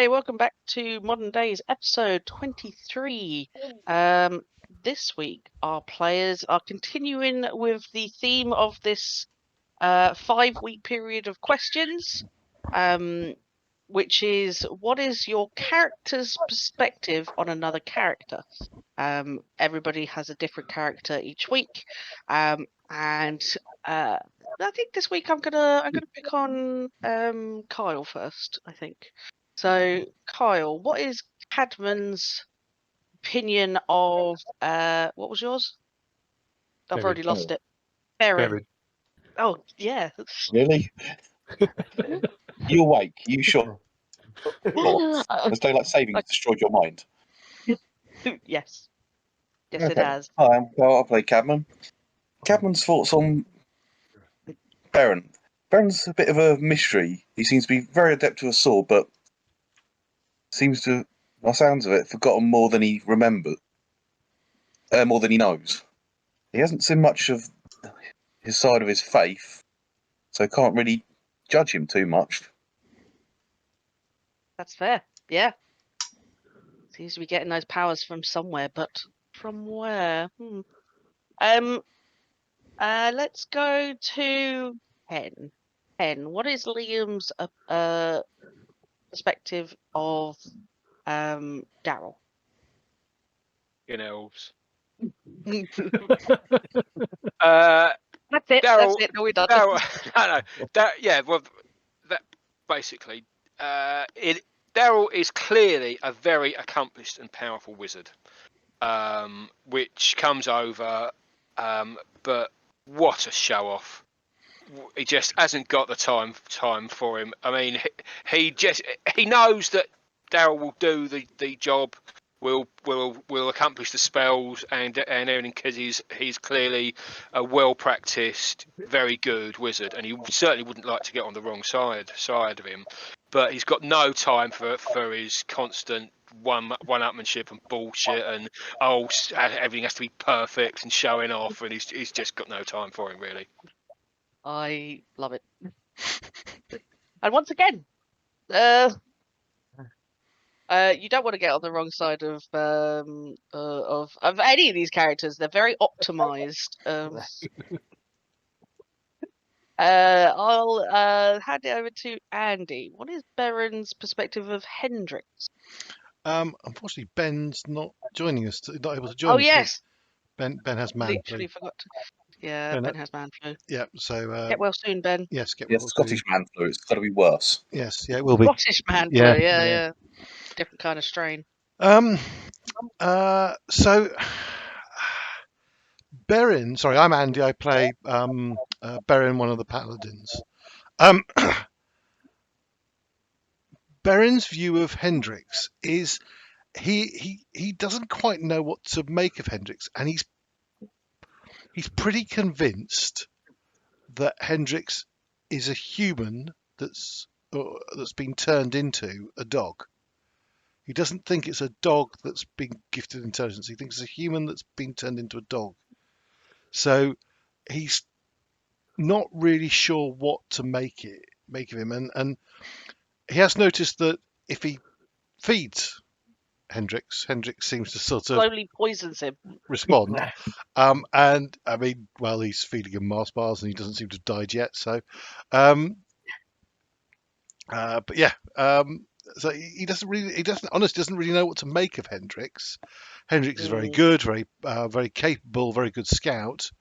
Hi, welcome back to Modern Daze, episode 23. This week, our players are continuing with the theme of this 5-week period of questions, which is, what is your character's perspective on another character? Everybody has a different character each week, and I think this week I'm gonna pick on Kyle first, I think. So, Kyle, what is Cadman's opinion of what was yours? I've Beren. already lost it. Beren. Oh, yeah. Really? You awake? You sure? Has daylight savings destroyed your mind? Yes. Yes, Okay. it has. Hi, I'm Carl. I play Cadman. Cadman's thoughts on Beren. Beren's a bit of a mystery. He seems to be very adept with a sword, but seems to, by sounds of it, forgotten more than he remembers. More than he knows. He hasn't seen much of his side of his faith, so can't really judge him too much. That's fair. Yeah. Seems to be getting those powers from somewhere, but from where? Let's go to Hen. Hen, what is Liam's perspective of Darrell? In elves. That's it. Darrell, That's it. No, we're done. Darrell, well, that basically, Darrell is clearly a very accomplished and powerful wizard, which comes over, but what a show off! He just hasn't got the time for him. I mean, he knows that Darrell will do the job. Will accomplish the spells and everything, because he's clearly a well practiced, very good wizard, and he certainly wouldn't like to get on the wrong side of him. But he's got no time for his constant one-upmanship and bullshit, and everything has to be perfect and showing off, and he's just got no time for him, really. I love it. And once again, you don't want to get on the wrong side of any of these characters. They're very optimized. I'll hand it over to Andy. What is Beren's perspective of Hendrix? Unfortunately, Ben's not joining us. Not able to join us. Oh yes, Ben has man literally flu. forgot to. Yeah, Ben has man flu. Yeah, so Get well soon, Ben. yes, get Yeah, well Scottish soon. man flu. It's got to be worse. Yes, yeah, it will be. Scottish man flu. Yeah. Different kind of strain. So Beren. Sorry, I'm Andy. I play Beren, one of the paladins. Beren's view of Hendrix is he doesn't quite know what to make of Hendrix, and he's pretty convinced that Hendrix is a human that's been turned into a dog. He doesn't think it's a dog that's been gifted intelligence. He thinks it's a human that's been turned into a dog. So he's not really sure what to make of him, and he has noticed that if he feeds Hendrix seems to sort of slowly poisons him. Respond. And I mean, well, he's feeding him Mars bars and he doesn't seem to have died yet. So, but yeah, so he doesn't really know what to make of Hendrix. Hendrix is very good, very capable, very good scout.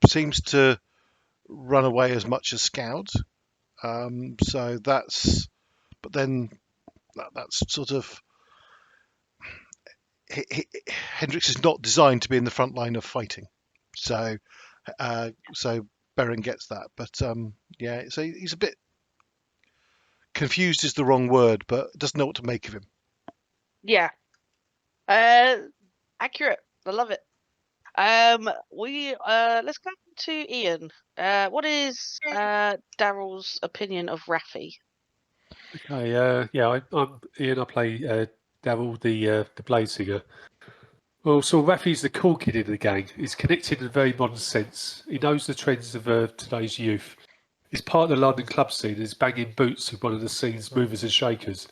Seems to run away as much as scout. So that's, but then that's sort of. Hendrix is not designed to be in the front line of fighting, so Beren gets that. But yeah, so he's a bit confused is the wrong word, but doesn't know what to make of him. Yeah, accurate. I love it. Let's go to Ian. What is Darrell's opinion of Raphy? Okay, yeah, I'm Ian. I play Darrell, the blade singer. Well, so Raphy's the cool kid in the gang. He's connected in a very modern sense. He knows the trends of today's youth. He's part of the London club scene and is banging boots with one of the scene's movers and shakers.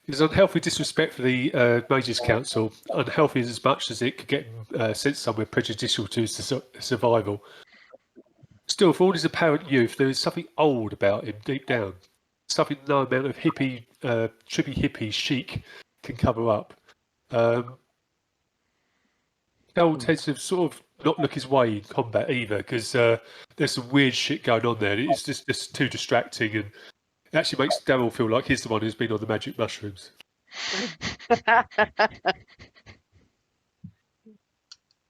His unhealthy disrespect for the Mages Council, unhealthy as much as it could get him sent somewhere prejudicial to his survival. Still, for all his apparent youth, there is something old about him deep down. Something no amount of trippy hippie chic can cover up. Darrell tends to sort of not look his way in combat either, because there's some weird shit going on there. It's just too distracting, and it actually makes Darrell feel like he's the one who's been on the magic mushrooms.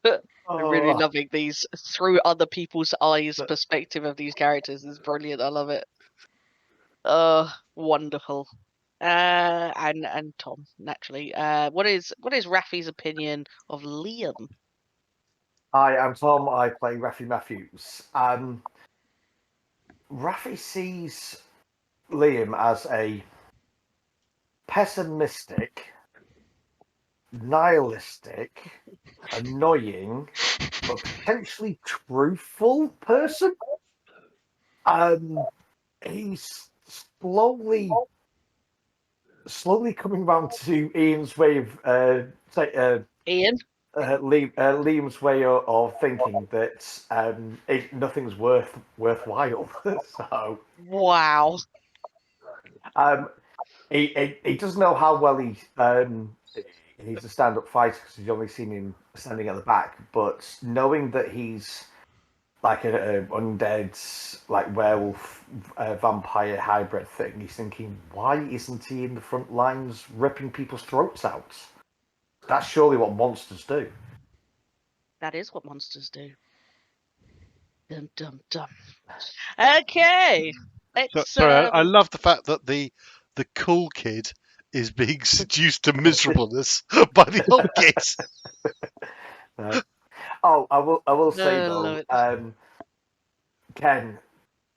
I'm really loving these through other people's eyes perspective of these characters. It's brilliant. I love it. Wonderful. And Tom, naturally. What is Raphy's opinion of Liam? Hi, I'm Tom. I play Raphy Matthews. Raphy sees Liam as a pessimistic, nihilistic, annoying, but potentially truthful person. He's slowly coming round to Ian's way of Ian? Liam's way of thinking that nothing's worthwhile. So Wow. he doesn't know how well he's a stand-up fighter because he's only seen him standing at the back. But knowing that he's like an undead, like werewolf, vampire hybrid thing, he's thinking, why isn't he in the front lines ripping people's throats out? That's surely what monsters do. That is what monsters do. Dum dum dum. Okay. Sorry, I love the fact that the cool kid is being seduced to miserableness by the old kids. I will say love though, Ken,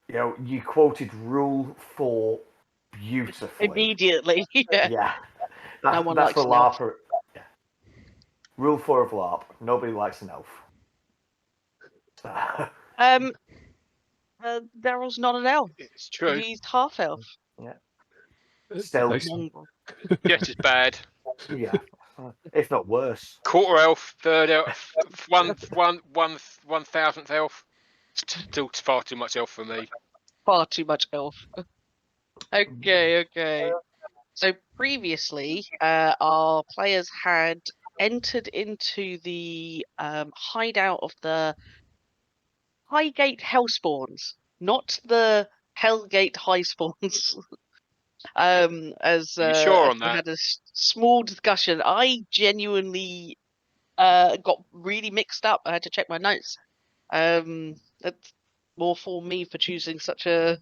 you quoted Rule 4 beautifully. Immediately. Yeah. No one That's likes the an elf. LARP. Yeah. Rule 4 of LARP. Nobody likes an elf. Darrell's not an elf. It's true. He's half elf. Yeah. Still, Mongrel. Just as bad. yeah, if not worse. Quarter elf, third elf, 1,000th elf. Still far too much elf for me. Far too much elf. Okay. So previously, our players had entered into the hideout of the Highgate Hellspawns, not the Hellgate Highspawns. As You sure on we that? had a small discussion, I genuinely got really mixed up. I had to check my notes. That's more for me for choosing such a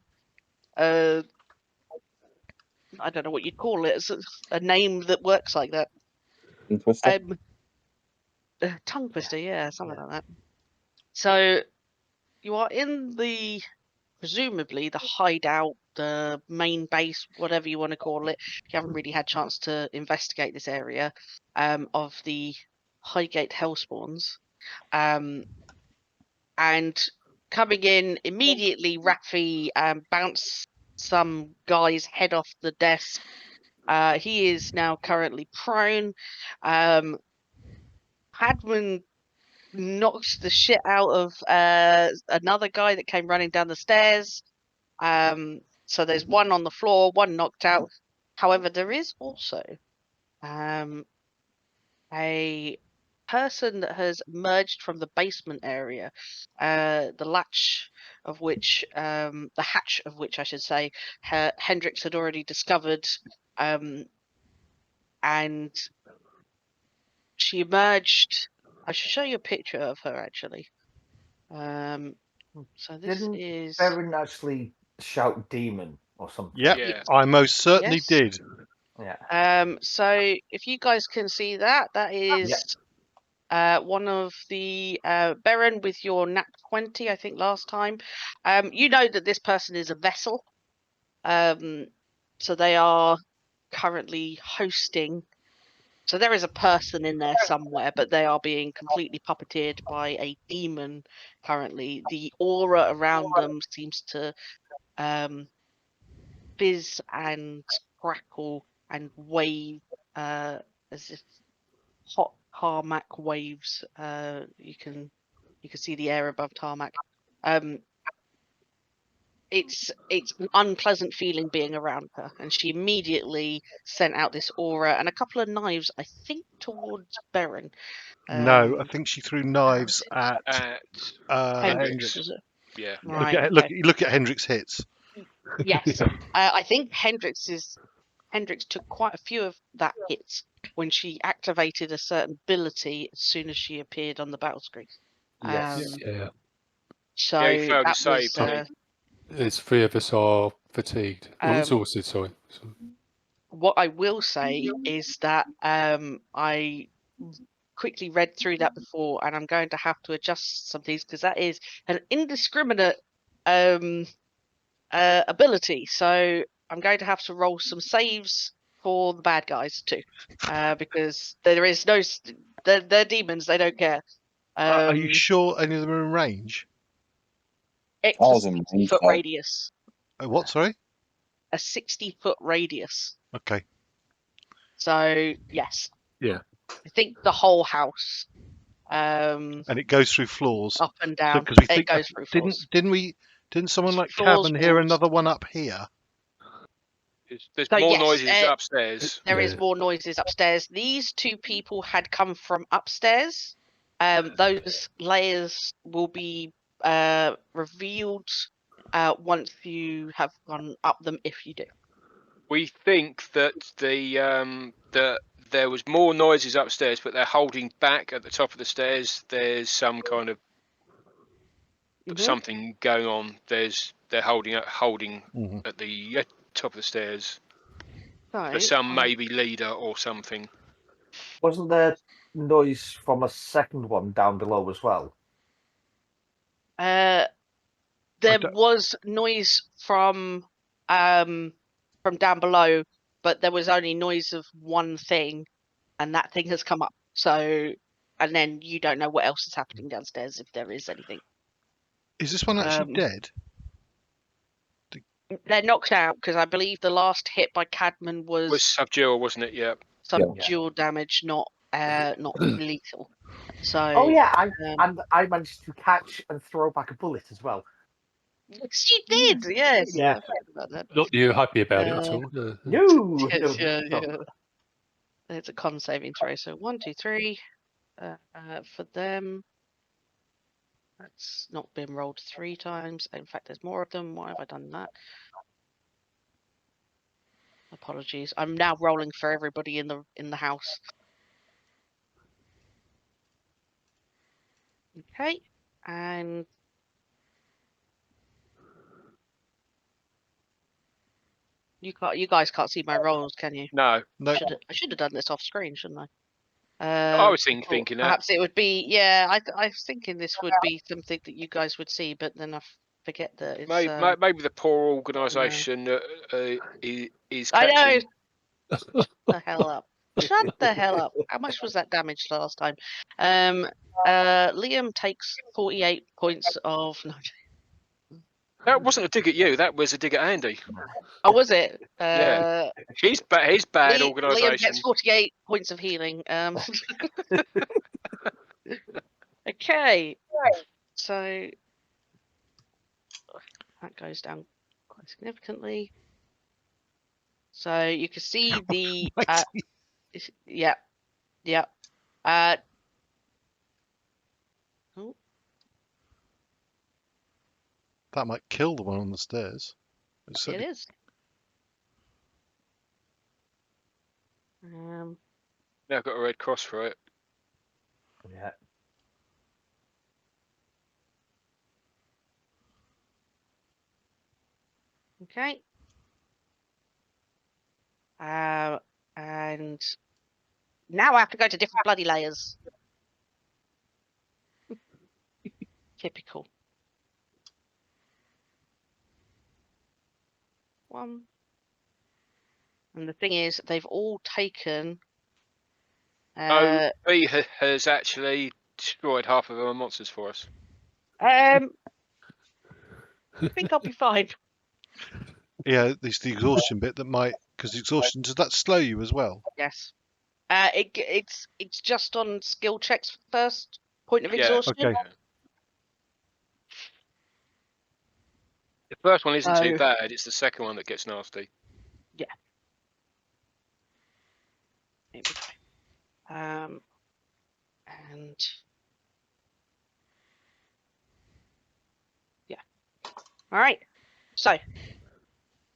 I don't know what you'd call it. It's a name that works like that. Twister. Tongue twister, yeah, something like that. So you are in presumably the hideout, the main base, whatever you want to call it. You haven't really had a chance to investigate this area of the Highgate Hellspawns. And coming in immediately, Raphy bounced some guy's head off the desk. He is now currently prone. Hadman knocked the shit out of another guy that came running down the stairs. So there's one on the floor, one knocked out. However, there is also a person that has emerged from the basement area, the hatch of which I should say, Hendrix had already discovered, and she emerged. I should show you a picture of her actually. So this Didn't is. Bevan actually shout demon or something? Yep, Yeah. I most certainly Yes. did. Yeah. So if you guys can see that is one of the Beren with your nat 20, I think last time. You know that this person is a vessel. So they are currently hosting So there is a person in there somewhere, but they are being completely puppeteered by a demon currently. The aura around them seems to fizz and crackle and wave as if hot tarmac waves. You can see the air above tarmac. It's an unpleasant feeling being around her, and she immediately sent out this aura and a couple of knives, I think, towards Beren. No, I think she threw knives at At Hendrix, Hendrix. was it? yeah. Right. Okay. Look at Hendrix hits. Yes. I think Hendrix took quite a few of that hits when she activated a certain ability as soon as she appeared on the battle screen. Yes. Yeah. So Yeah, he failed that his save, was didn't There's 3 of us are fatigued. Or Um, exhausted, sorry. what I will say is that I quickly read through that before, and I'm going to have to adjust some of these because that is an indiscriminate ability. So I'm going to have to roll some saves for the bad guys too, because there is no they're demons. They don't care. Are you sure any of them are in range? It's I a was in range, 60-foot so- radius. What? Sorry. A 60-foot radius. Okay. So yes. Yeah. I think the whole house. And it goes through floors. Up and down. Because we It think goes through floors. didn't someone like Floors, Kevin hear walls. another one up here? There's So more yes, noises upstairs. There is Yeah. more noises upstairs. These two people had come from upstairs. Those layers will be revealed once you have gone up them, if you do. We think that that there was more noises upstairs, but they're holding back at the top of the stairs. There's some kind of something going on. They're holding Mhm. at the top of the stairs So, for some maybe leader or something. Wasn't there noise from a second one down below as well? there don't- was noise from down below, but there was only noise of one thing, and that thing has come up. So, and then you don't know what else is happening downstairs if there is anything. Is this one actually dead? They're knocked out because I believe the last hit by Cadman Was subdual, wasn't it? Yeah. subdual damage, not lethal. So Oh yeah, I managed to catch and throw back a bullet as well. yes, you did. Yes, Yeah. I forgot about that. Not you happy about it at all. No. No, Yes, no, yeah. no. It's a con saving throw. So 1, 2, 3 for them. That's not been rolled 3 times. In fact, there's more of them. Why have I done that? Apologies. I'm now rolling for everybody in the house. Okay, and you guys can't see my rolls, can you? No. No. I should have done this off screen, shouldn't I? I was thinking that. Perhaps it would be. Yeah, I was thinking this would be something that you guys would see, but then I forget that it's. Maybe the poor organisation is I catching. know. Shut the hell up! Shut the hell up! How much was that damage last time? Liam takes 48 points of. No, That wasn't a dig at you. That was a dig at Andy. oh, was it? Yeah. He's bad Liam organisation. gets 48 points of healing. Okay, so that goes down quite significantly. So you can see the yeah. Oh, That might kill the one on the stairs. it is. Now I've got a red cross for it. Yeah. Okay. And now I have to go to different bloody layers. Typical. 1. And the thing is, they've all taken Bea has actually destroyed half of our monsters for us. I think I'll be fine. Yeah, it's the exhaustion bit that might, because exhaustion, does that slow you as well? Yes. It's just on skill checks first. Point of Yeah. exhaustion. Okay. The first one isn't too So- bad. It's the second one that gets nasty. Here we go. And yeah. All right. So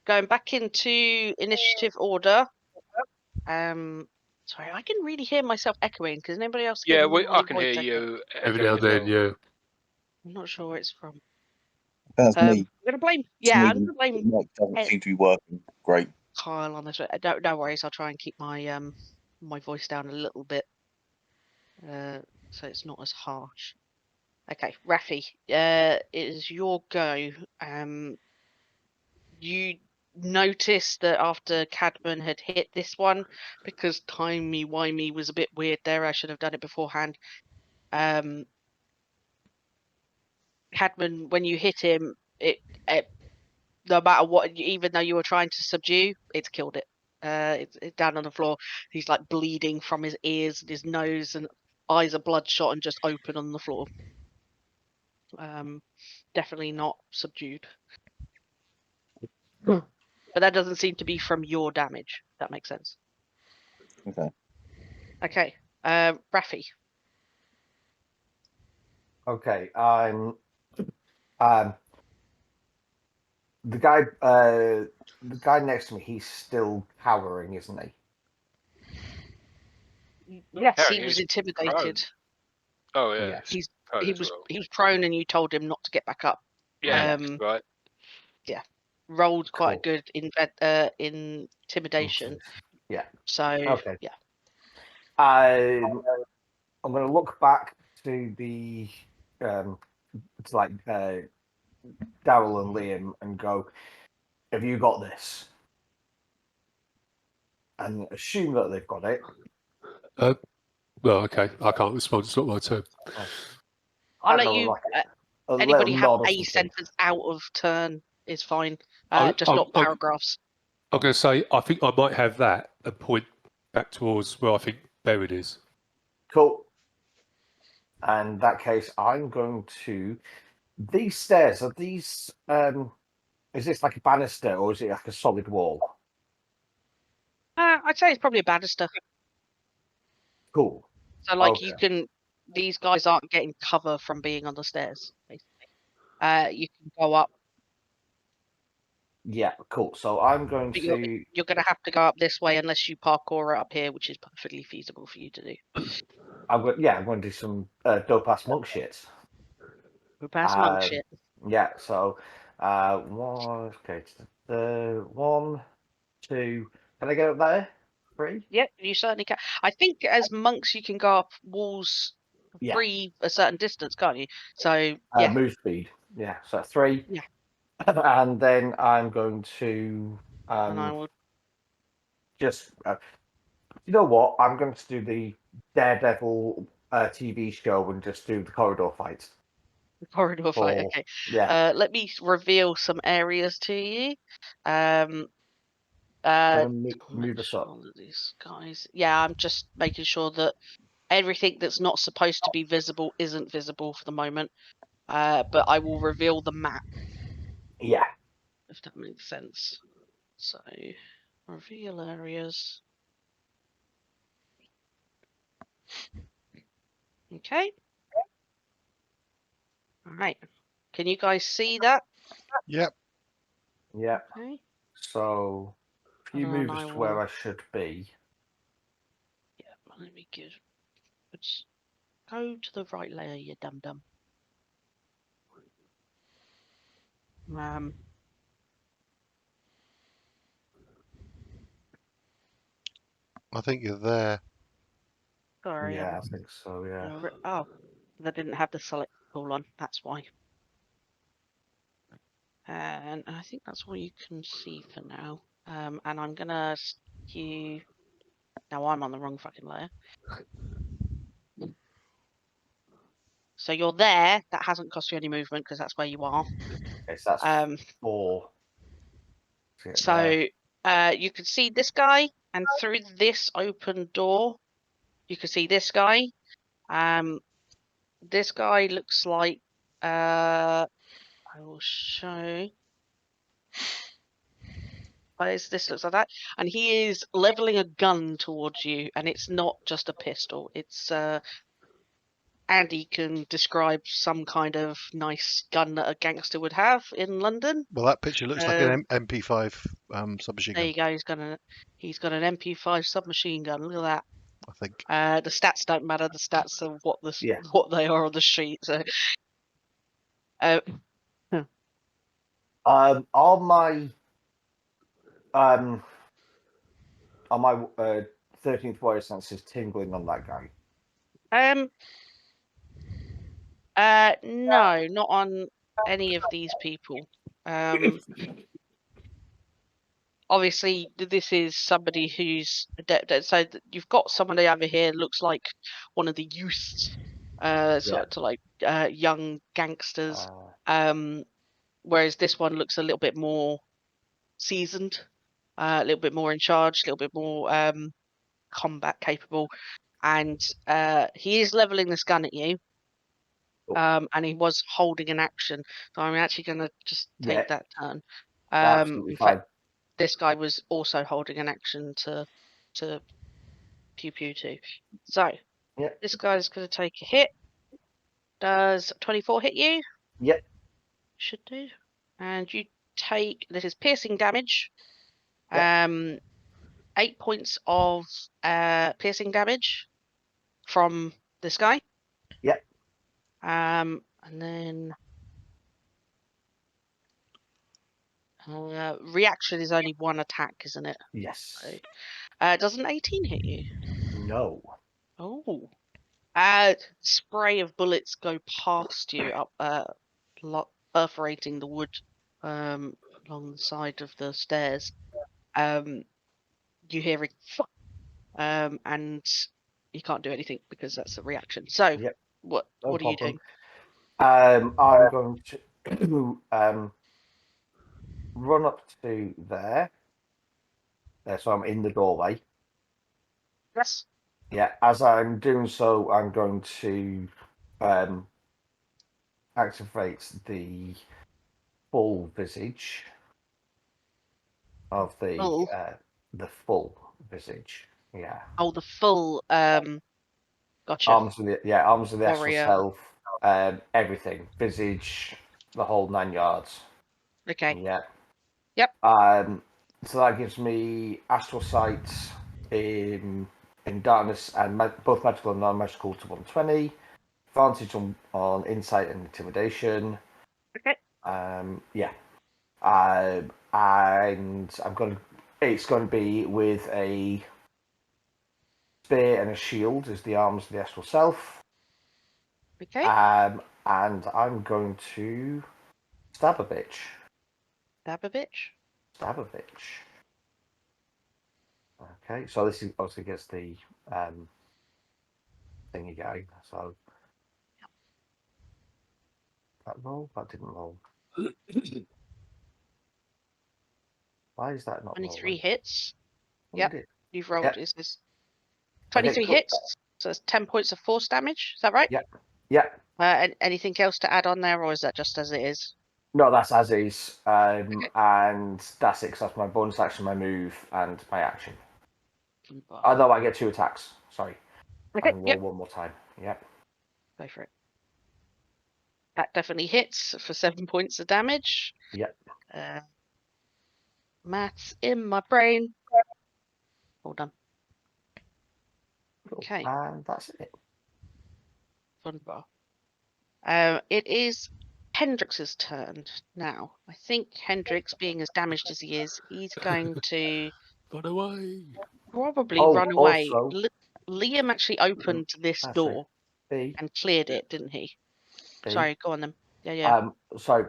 going back into initiative order. Sorry, I can really hear myself echoing. Because anybody else Yeah, my I can voice hear echo? you Every now and then, yeah. I'm not sure where it's from. That's I'm me. gonna blame. To Yeah, me, I'm gonna the blame mic doesn't Ed- seem to be working great. Kyle on this. No worries. I'll try and keep my my voice down a little bit, so it's not as harsh. Okay, Raphy, it is your go. You noticed that after Cadman had hit this one, because timey-wimey was a bit weird there. I should have done it beforehand. Cadman, when you hit him, it no matter what, even though you were trying to subdue, it's killed it. It's down on the floor. He's like bleeding from his ears and his nose, and eyes are bloodshot and just open on the floor. Definitely not subdued. But that doesn't seem to be from your damage. If that makes sense. Okay. Okay, Raphy. Okay, the guy next to me, he's still cowering, isn't he? Yes, Harry, he was he's intimidated. Oh yeah. Yeah. He as was well. he was prone, and you told him not to get back up. Yeah, right. Rolled quite Cool. good intimidation. Yeah. So Okay. yeah. I'm going to look back to the to like Darrell and Liam and go, "Have you got this?" And assume that they've got it. Well, okay. I can't respond. It's not my turn. I'll let know, you. like a Anybody little have nod or a something. sentence out of turn is fine. I'm Not paragraphs. going to say I think I might have that and point back towards where I think buried is. Cool. And in that case, I'm going to. These stairs, are these. Is this like a banister or is it like a solid wall? I'd say it's probably a banister. Cool. So like Okay. you can. These guys aren't getting cover from being on the stairs. Basically, you can go up. Yeah, cool. So I'm going But to. you're going to have to go up this way unless you parkour up here, which is perfectly feasible for you to do. I'm going to do some dope ass monk shit. We're past monk shit. Yeah, so one, okay, one, two. Can I get up there? 3? Yep, you certainly can. I think as monks you can go up walls Yeah. free a certain distance, can't you? So yeah, Move speed. Yeah, so 3. Yeah. And then I'm going to and I will. just. You know what? I'm going to do the Daredevil TV show and just do the corridor fights. Corridor fight. Or- Okay. Yeah. Let me reveal some areas to you. Move Make us sure up. that these guys. Yeah, I'm just making sure that everything that's not supposed to be visible isn't visible for the moment. But I will reveal the map Yeah. if that makes sense. So, reveal areas. Okay. All right. Can you guys see that? Yep. Yeah. Okay. So if you Hold on, move us I to where will- I should be. Yeah, let me give. Let's go to the right layer, you dum dum. I think you're there. Sorry. Yeah, I think so. Yeah. Oh, I didn't have the select tool on. That's why. And I think that's all you can see for now. And I'm gonna stick you Now I'm on the wrong fucking layer. So you're there. That hasn't cost you any movement because that's where you are. Okay, so that's 4. So you can see this guy, and through this open door, you can see this guy. This guy looks like I will show. This looks like that, and he is leveling a gun towards you, and it's not just a pistol. It's Andy can describe some kind of nice gun that a gangster would have in London. Well, that picture looks like an MP5 submachine There gun, you go. He's got an MP5 submachine gun. Look at that. I think. The stats don't matter. The stats are what they are on the sheet. So, on my 13th warrior senses tingling on that guy. No, not on any of these people. Obviously, this is somebody who's adept. So you've got somebody over here looks like one of the youths, sort of like young gangsters. Whereas this one looks a little bit more seasoned, a little bit more in charge, a little bit more combat capable, and he is leveling this gun at you. And he was holding an action, so I'm actually going to just take that turn. In fact, this guy was also holding an action to pew pew too. So this guy's going to take a hit. Does 24 hit you? Yep. Should do. And you take, this is piercing damage. 8 points of piercing damage from this guy. Yep. And then reaction is only 1 attack, isn't it? Yes. So, does an 18 hit you? No. Oh. Spray of bullets go past you up, perforating the wood along the side of the stairs. You hear it, and you can't do anything because that's a reaction. So, what are you doing? I'm going to run up to there. So I'm in the doorway. Yes. Yeah, as I'm doing so, I'm going to activate the full visage of the full visage. Yeah. Oh, the full. Gotcha. Arms of the astral Warrior. self. Everything. Visage. The whole 9 yards. Okay. Yeah. Yep. So that gives me astral sight in darkness and both magical and non-magical to 120. Advantage on insight and intimidation. Okay. Yeah. And it's going to be with a spear and a shield as the arms of the astral self. Okay. And I'm going to stab a bitch. Stab a bitch. Stab a bitch. Okay, so this is obviously gets the thingy going. So that roll, that didn't roll. Why is that not 23 rolling? hits. Oh, Yep. You've rolled. Is this 23 hits? So it's 10 points of force damage. Is that right? Yep. Yep. Anything else to add on there, or is that just as it is? No, that's as is. And that's it, because that's my bonus action, my move, and my action. No, I get 2 attacks. Sorry. Okay. I can roll one more time. Yep. Go for it. That definitely hits for 7 points of damage. Yep. Maths in my brain. All done. Okay. And that's it. Wunderbar. It is Hendrix's turn now. I think Hendrix, being as damaged as he is, he's going to run away. Probably run away. Also, Liam actually opened this door and cleared it, didn't he? Sorry, go on then. Yeah. So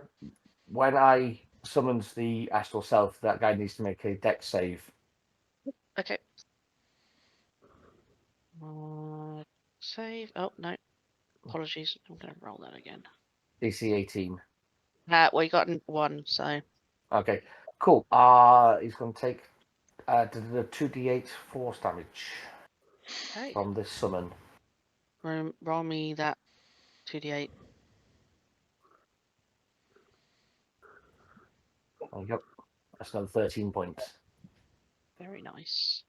when I summoned the astral self, that guy needs to make a dex save. Okay. Save. Oh no, apologies. I'm going to roll that again. DC 18. Well, you got one, so Okay, cool. He's going to take the 2d8 force damage okay. from this summon. Roll me that 2d8. There you go. That's another 13 points. Very nice.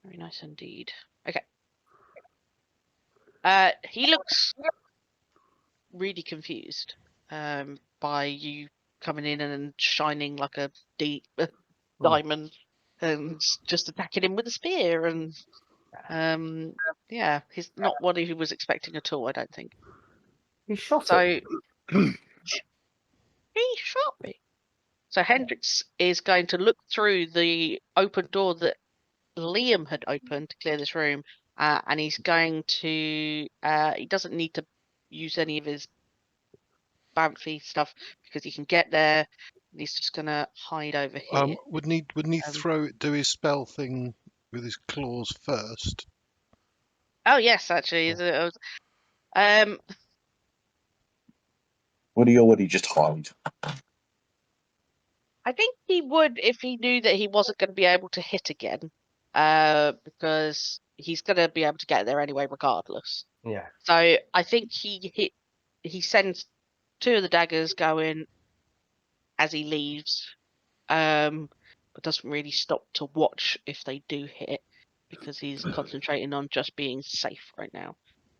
Very nice indeed. Okay. He looks really confused by you coming in and shining like a diamond and just attacking him with a spear, and yeah, he's not what he was expecting at all, I don't think. He shot So it. he shot me. So Hendrix is going to look through the open door that Liam had opened to clear this room, and he's going to. He doesn't need to use any of his bouncy stuff because he can get there. He's just going to hide over here. Wouldn't he do his spell thing with his claws first? Oh yes, actually, Would he, or would he just hide? I think he would if he knew that he wasn't going to be able to hit again, because he's going to be able to get there anyway, regardless. Yeah. So I think he sends two of the daggers going as he leaves, but doesn't really stop to watch if they do hit because he's concentrating on just being safe right now.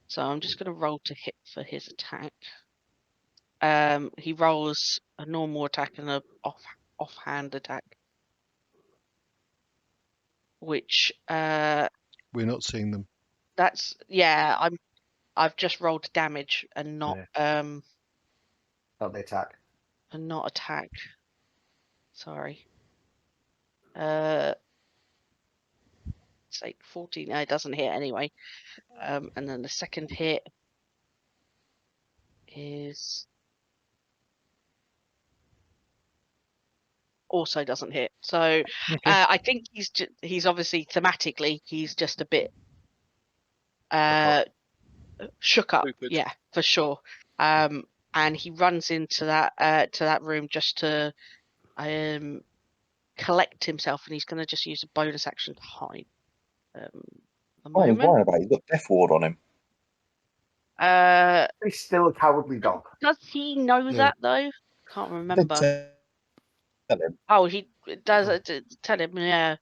So I'm just going to roll to hit for his attack. He rolls a normal attack and a offhand attack, which We're not seeing them. that's I've just rolled damage and not Not the attack. and not attack. Sorry. Say 14. No, it doesn't hit anyway. And then the second hit is also doesn't hit. So Okay. I think he's obviously thematically he's just a bit shook up. Stupid. Yeah, for sure. And he runs into that room just to collect himself, and he's going to just use a bonus action to hide. Oh, he's worrying about it. He's got Death Ward on him. He's still a cowardly dog. Does he know Yeah. that though? Can't remember. Tell him. Oh, he does tell him. Yeah.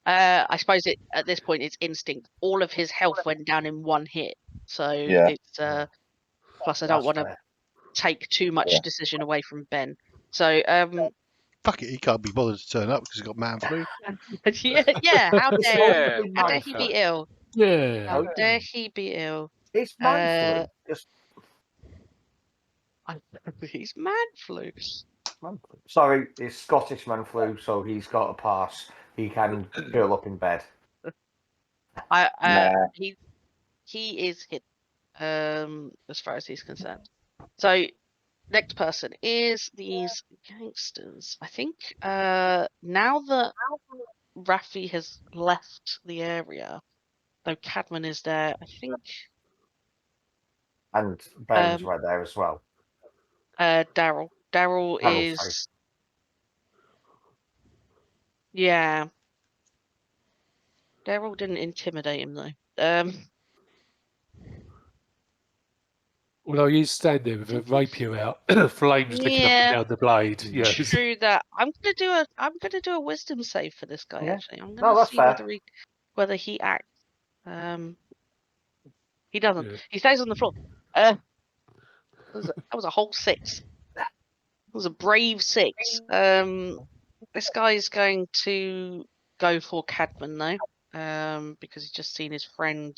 I suppose at this point it's instinct. All of his health went down in one hit, so Yeah. it's plus I don't want to take too much decision away from Ben. So Fuck it, he can't be bothered to turn up because he's got man flu. yeah, how dare he be ill? Yeah. How dare he be ill? It's man flu. Just he's man flu. sorry, it's Scottish man flu, so he's got a pass. He can curl up in bed. He is hit as far as he's concerned. So next person is these gangsters. I think now that Raphy has left the area, though Cadman is there, I think And Ben's right there as well. Darrell. Darrell is sorry. yeah. Darrell didn't intimidate him though. Although he's standing there with a rapier out, flames licking up and down the blade. Yeah. True that. I'm gonna do a wisdom save for this guy. Yeah. Actually, I'm gonna that's see fair. whether he acts. He doesn't. Yeah. He stays on the floor. That was a whole 6. That was a brave 6. This guy's going to go for Cadman though, because he's just seen his friend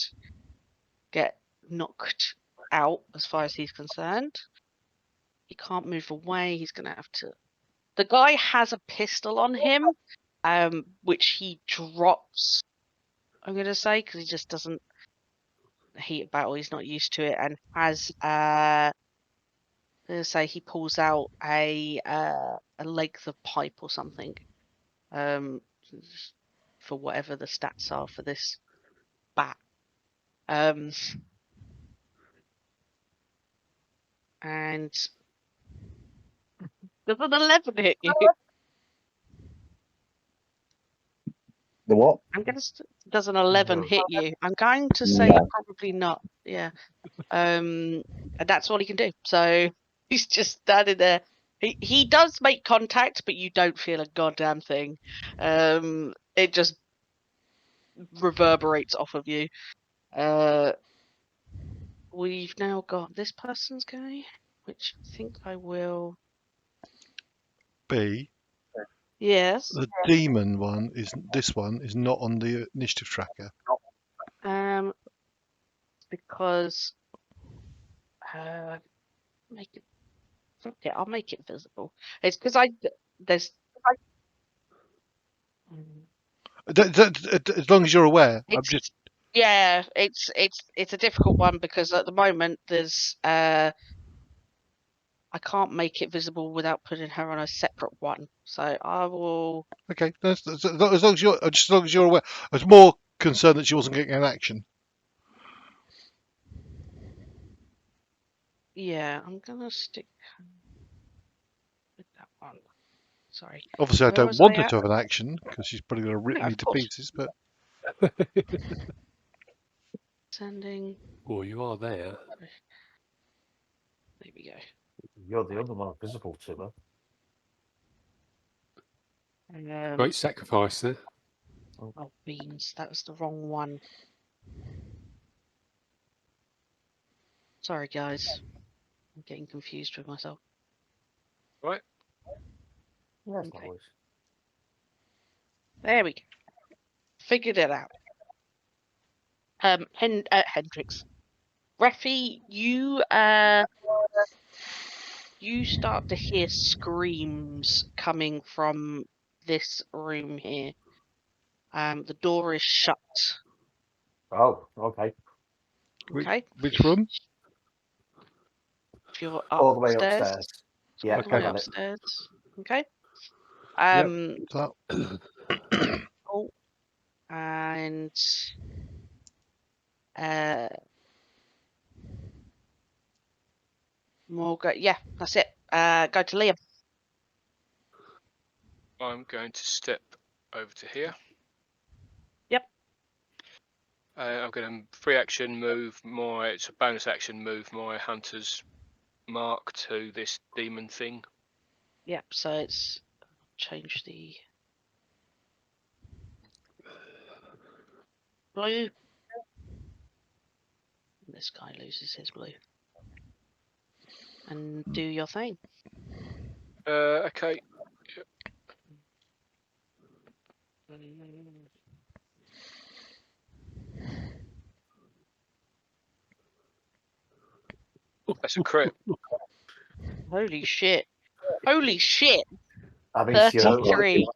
get knocked out as far as he's concerned. He can't move away. He's going to have to. The guy has a pistol on him, which he drops, I'm going to say, because he just doesn't heat of battle. He's not used to it, and has, I'm going to say he pulls out a length of pipe or something, for whatever the stats are for this And does an 11 hit you? The what? Does an 11 No. hit you? I'm going to say No. probably not. Yeah. And that's all he can do. So he's just standing there. He does make contact, but you don't feel a goddamn thing. It just reverberates off of you. We've now got this person's guy, which I think I will. B. Yes. The demon one is this one is not on the initiative tracker. Because make it. Okay, I'll make it visible. It's because there's. As long as you're aware, I'm It's, just yeah, it's a difficult one because at the moment there's I can't make it visible without putting her on a separate one. So I will. okay. As long as you're aware, I was more concerned that she wasn't getting an action. Yeah, I'm gonna stick with that one. Sorry. Obviously, I Where don't was want I her at? to have an action because she's probably going to rip Yeah, me of to course. pieces. But Sending. Oh, you are there. There we go. You're the other one visible to her. Great sacrifice there. Oh, beans. That was the wrong one. Sorry, guys. I'm getting confused with myself. Right. Yes, Okay. no worries. There we go. Figured it out. Hendrix. Raphy, you start to hear screams coming from this room here. The door is shut. Oh, okay. Okay. which room? If you're All the way upstairs. upstairs. Yeah, All the way got it. upstairs. Okay. So, Oh, and Morgan. Yeah, that's it. Go to Liam. I'm going to step over to here. Yep. I'm going to free action move my. It's a bonus action move my hunter's mark to this demon thing. Yep. So it's change the blue. This guy loses his blue. And do your thing. Okay. That's a crit. Holy shit. Holy shit. I mean, it's your 33.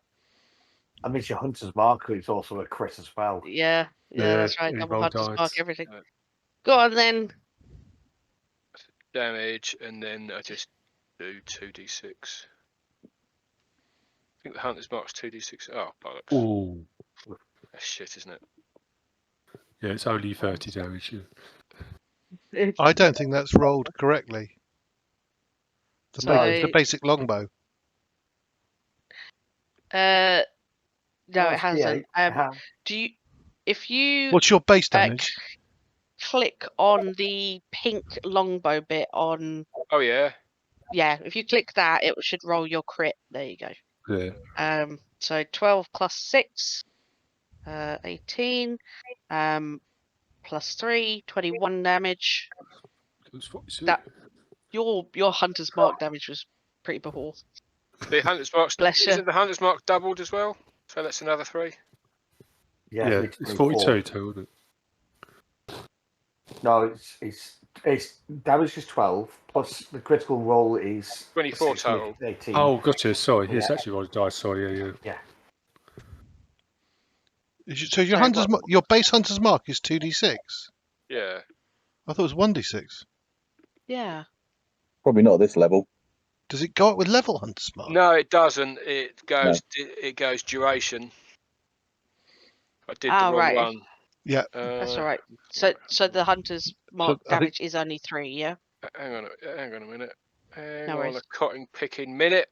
hunter's marker is also a crit as well. Yeah, that's right. he Double rolled hunter's dice. mark, everything. Right. Go on then. Damage, and then I just do 2d6. I think the hunter's mark's 2d6. Oh, bollocks. Oh, That's shit, isn't it? yeah, it's only 30 damage. I don't think that's rolled correctly. It's the basic longbow. No, Well, it hasn't. yeah, Do you? If you What's your base damage? click on the pink longbow bit on, Oh yeah. yeah, if you click that, it should roll your crit. There you go. Yeah. So 12 plus 6, 18, plus 3, 21 damage. That your hunter's mark damage was pretty poor. The hunter's mark's Bless you. isn't the hunter's mark doubled as well? So that's another 3. Yeah, it's 42 too, isn't it? No, it's damage is 12 plus the critical roll is 24 total. 18. Oh, gotcha. Sorry. Yes, Yeah. actually rolled dice. Sorry. Yeah. So your base hunter's mark is 2d6. Yeah. I thought it was 1d6. Yeah. Probably not at this level. Does it go up with level hunter's mark? No, it doesn't. It goes duration. I did the wrong one. Yeah. That's all right. So the hunter's mark I think- damage is only 3, yeah? Hang on a minute. Hang No on worries. a cotton picking minute.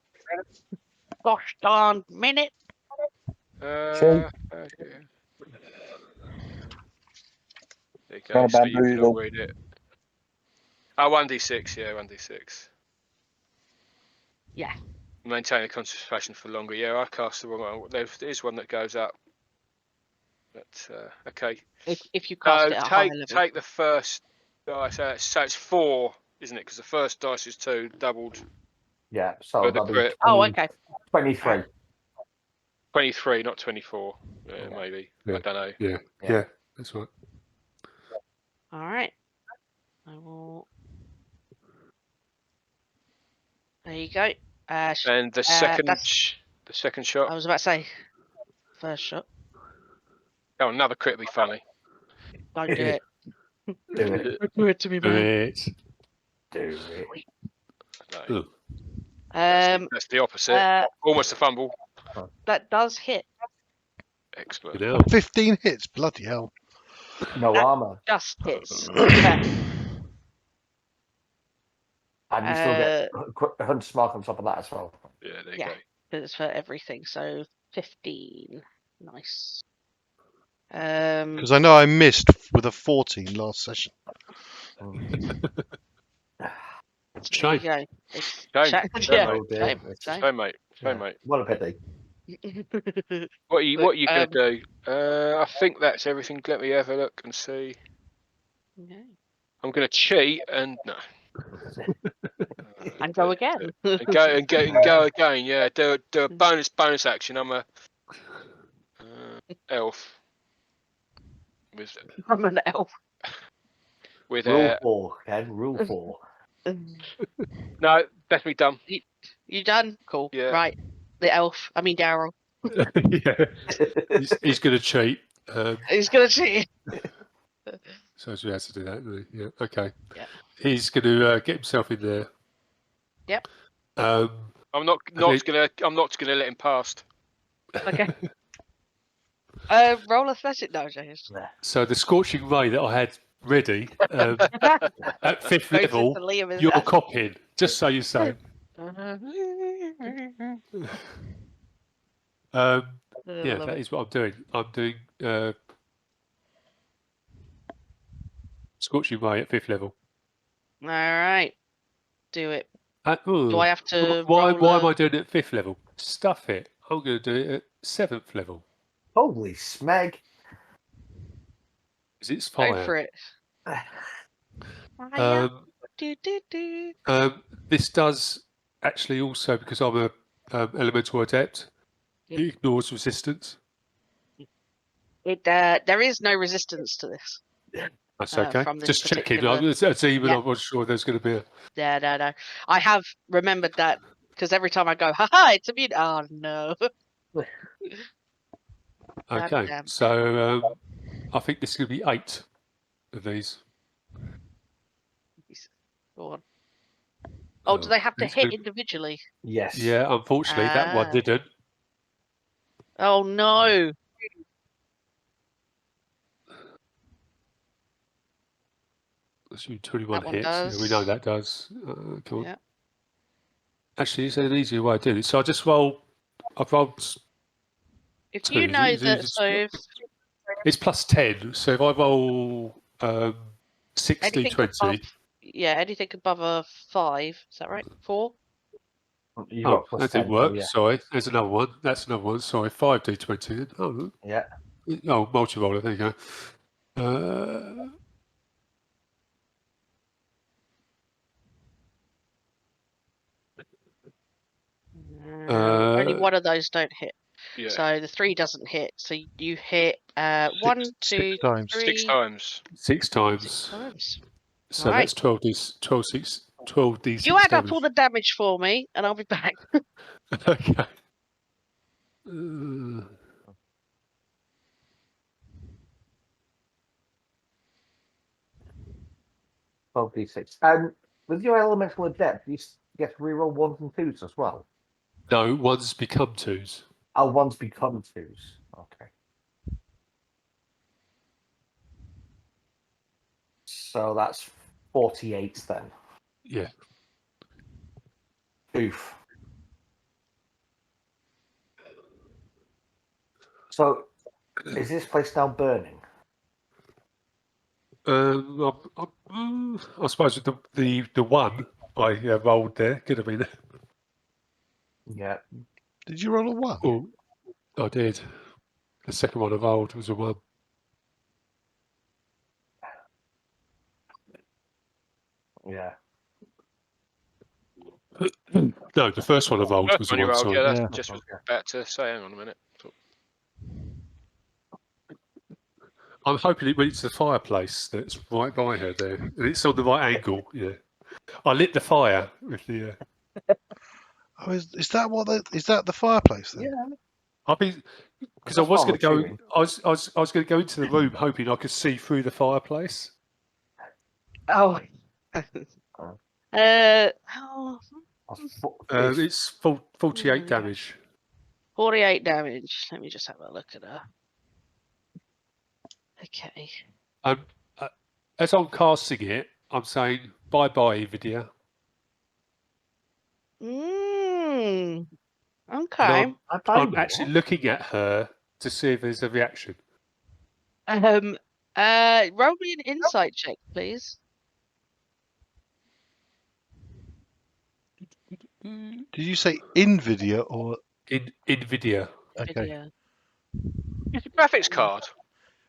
Gosh darn minute. Sure. Okay. There you Got go. a So you bamboo can all dog. read it. Oh, 1d6. Yeah, 1d6. Yeah. Maintain a concentration for longer. Yeah, I cast the wrong one. There is one that goes up. But okay. If you cast So it at a higher level. take the first dice. So it's 4, isn't it? Because the first dice is 2, doubled. Yeah, so For the that'll be crit. 20, Oh, okay. 23. 23, not 24. Yeah. Maybe. Yeah. I don't know. Yeah, that's right. All right. I will. There you go. And the second, that's- the second shot. I was about to say, first shot. Oh, another crit would be funny. Don't do it. Do it. Don't do it to me, man. Great. Do it. No, Um, that's the opposite. Almost a fumble. that does hit. Excellent. Good hell. 15 hits. Bloody hell. No That- armor. Just hits. Yeah. And you still get a hunter's mark on top of that as well. Yeah, there you Yeah. go. It's for everything. So 15. Nice. Um, Because I know I missed with a 14 last session. there you go. It's Shame. yeah. Oh dear. Shame. It's- Shame. Shame, mate. Shame, Yeah. mate. What a pity. What are you going Um, to do? I think that's everything. Let me have a look and see. Okay. I'm going to cheat and no. And go again. And go again. Yeah, do a bonus action. I'm a elf with I'm an elf. Rule 4, Ken. Rule 4. no, definitely done. You done? Cool. Yeah. Right. The elf. I mean Darrell. Yeah, he's going to cheat. He's gonna cheat. So he has to do that, isn't he? Yeah. Okay. Yeah. He's going to get himself in there. Yep. I'm not gonna let him past. Okay. Roll athletic. No, James. So the scorching ray that I had ready at 5th Goes level, into Liam, isn't you're it? copying. Just so you say. Yeah, that is what I'm doing. I'm doing scorching ray at 5th level. All right. Do it. Do I have to Why roll am I doing it at 5th level? Stuff it. I'm going to do it at 7th level. Holy smeg. Because it's Go fire. for it. This does actually also, because I'm a elemental adept, it ignores resistance. There is no resistance to this. That's okay. From this Just checking. particular- As even Yeah. I wasn't sure there's going to be a. Yeah, no. I have remembered that because every time I go, haha, it's immune. Oh no. Okay, Goddamn. so I think this is going to be 8 of these. Go on. Oh, do they have to it's hit good. individually? Yes. Yeah, unfortunately, that one Ah. didn't. Oh no. That's 21 That one hits. does. Yeah, we know that does. Come on. Yeah. Actually, is there an easier way of doing it? So I just roll. I've rolled. If Two, you know is it- that, so if It's plus 10. So if I roll 60, anything 20. above, anything above a 5, is that right? 4? You've Oh, got plus that 10, didn't work. so yeah. Sorry. There's another one. That's another one. Sorry. 5d20 then. Oh, Yeah. oh multi-roller. There you go. Only one of those don't hit. Yeah. So the 3 doesn't hit. So you hit 1, 2, 6 times. 3, 6 times. 6 times. 6 times. So Right. that's 12d6 You add up damage. all the damage for me, and I'll be back. Okay. 12d6. With your elemental adept, you get to reroll 1s and 2s as well. No, ones become 2s. Oh, 1s become 2s. Okay. So that's 48 then. Yeah. Oof. So, is this place now burning? I suppose the one I rolled there could have been. Yeah. Did you roll a 1? Oh, I did. The second one I rolled was a 1. Yeah. No, the first one I rolled was First a one you 1. rolled, Sorry. yeah, that's Yeah. just was Okay. about to say. Hang on a minute. I'm hoping it reaches the fireplace that's right by her there. And it's on the right angle. Yeah. I lit the fire with the. Oh, is that what? Is that the fireplace then? Yeah. I think because I That's was what I'm going to go. assuming. I was going to go into the room hoping I could see through the fireplace. Oh. Oh. It's 48 damage. 48 damage. Let me just have a look at her. Okay. As I'm casting it, I'm saying bye bye, Nvidia. Mm. And Okay. I'm actually looking at her to see if there's a reaction. Roll me an insight check, please. Did you say Nvidia or Nvidia. okay? Video. It's a graphics card.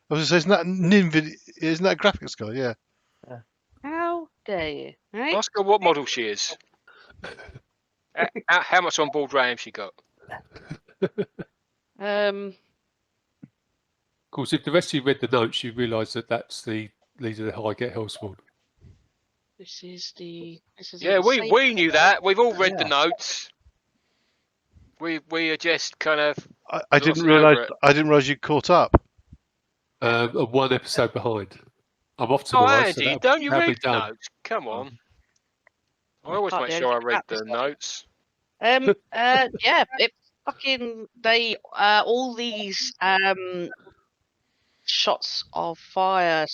I was going to say, isn't that Nvidia? Isn't that a graphics card? Yeah. How dare you? Right? Ask her what model she is. How much on board RAM she got? Um. Of course, if the rest of you read the notes, you realise that that's the leader of the Highgate Hellspawn. This is Yeah, the we safe- knew that. We've all read the Yeah. notes. We are just kind of. I didn't glossing realize. over it. I didn't realize you caught up. I'm 1 episode behind. I'm off Oh, tomorrow, Andy, so don't you that'll read be the done. notes? Come on. I I always can't make do sure I anything read about the this. notes. Yeah, it fucking they all these shots of fire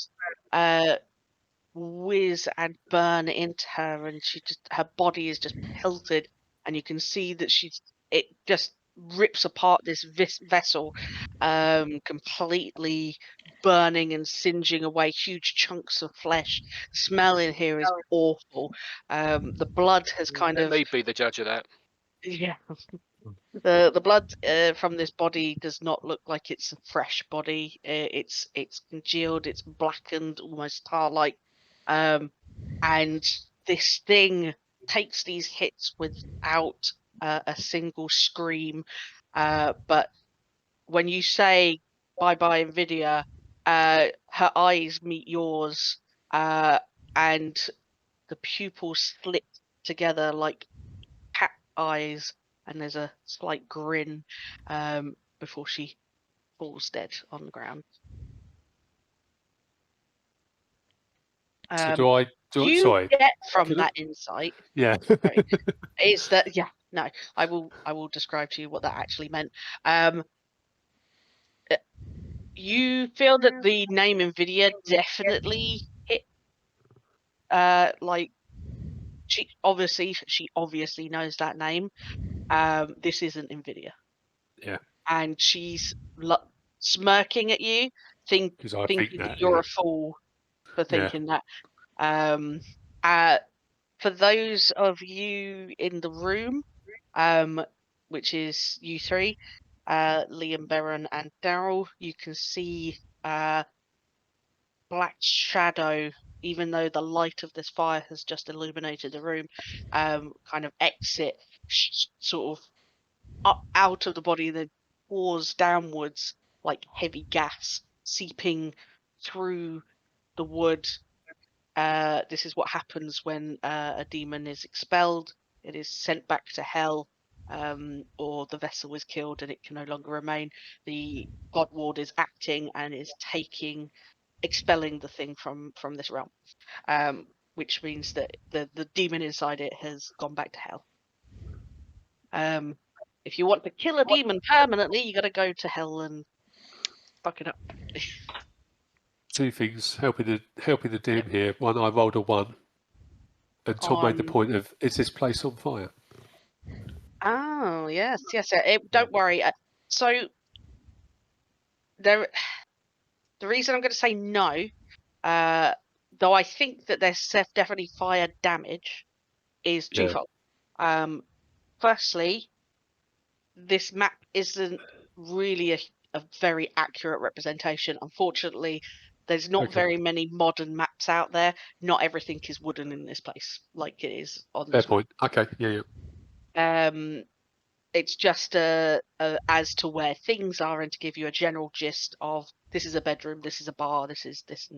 whiz and burn into her, and her body is just pelted, and you can see that it just rips apart this vessel, completely burning and singeing away huge chunks of flesh. The smell in here is awful. The blood has kind Let of me be the judge of that. yeah. The blood from this body does not look like it's a fresh body. It's congealed. It's blackened, almost tar-like. And this thing takes these hits without a single scream. But when you say bye bye Nvidia, her eyes meet yours, and the pupils slip together like cat eyes, and there's a slight grin before she falls dead on the ground. So do I? You Sorry. get from Can I- that insight Yeah. is that no, I will describe to you what that actually meant. You feel that the name Nvidia definitely hit. Like she obviously knows that name. This isn't Nvidia. Yeah. And she's smirking at you, 'Cause I thinking think that that, you're yeah. a fool for Yeah. thinking that. For those of you in the room, which is you three, Liam, Baron, and Darrell, you can see black shadow, even though the light of this fire has just illuminated the room, kind of exit, sort of up out of the body, then pours downwards like heavy gas seeping through the wood. This is what happens when a demon is expelled. It is sent back to hell, or the vessel is killed and it can no longer remain. The God Ward is acting and is expelling the thing from this realm, which means that the demon inside it has gone back to hell. If you want to kill a demon permanently, you got to go to hell and fuck it up. two things helping the DM here. One, I rolled a 1, and Tom made the point of, is this place on fire? Oh yes. Don't worry. So there, the reason I'm going to say no, though I think that there's definitely fire damage, is Yeah. twofold. Firstly, this map isn't really a very accurate representation. Unfortunately, there's not Okay. very many modern maps out there. Not everything is wooden in this place, like it is on Fair this map. point. Okay, yeah. It's just as to where things are and to give you a general gist of this is a bedroom, this is a bar, this is this.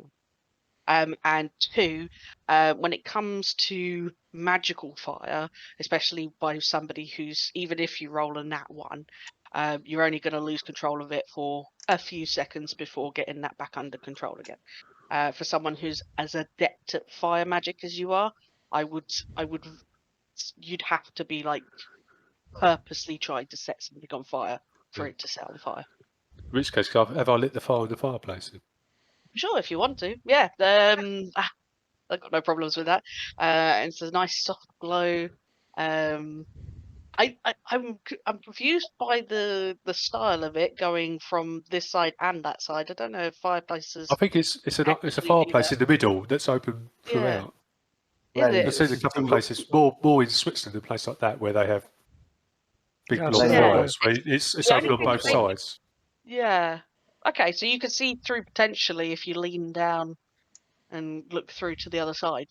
And two, when it comes to magical fire, especially by somebody who's, even if you roll a nat 1, you're only going to lose control of it for a few seconds before getting that back under control again. For someone who's as adept at fire magic as you are, you'd have to be like purposely trying to set something on fire for it to set on fire. In which case, have I lit the fire in the fireplace? Sure, if you want to. Yeah. I've got no problems with that. It's a nice soft glow. I'm confused by the style of it going from this side and that side. I don't know if fireplaces. I think it's a fireplace in the middle that's open Yeah. throughout. Is it? I've seen a couple of places, more in Switzerland, a place like that, where they have big Yeah, long I've seen fires, where it's The open only on thing both that makes it- sides. Yeah. Okay, so you could see through potentially if you lean down and look through to the other side.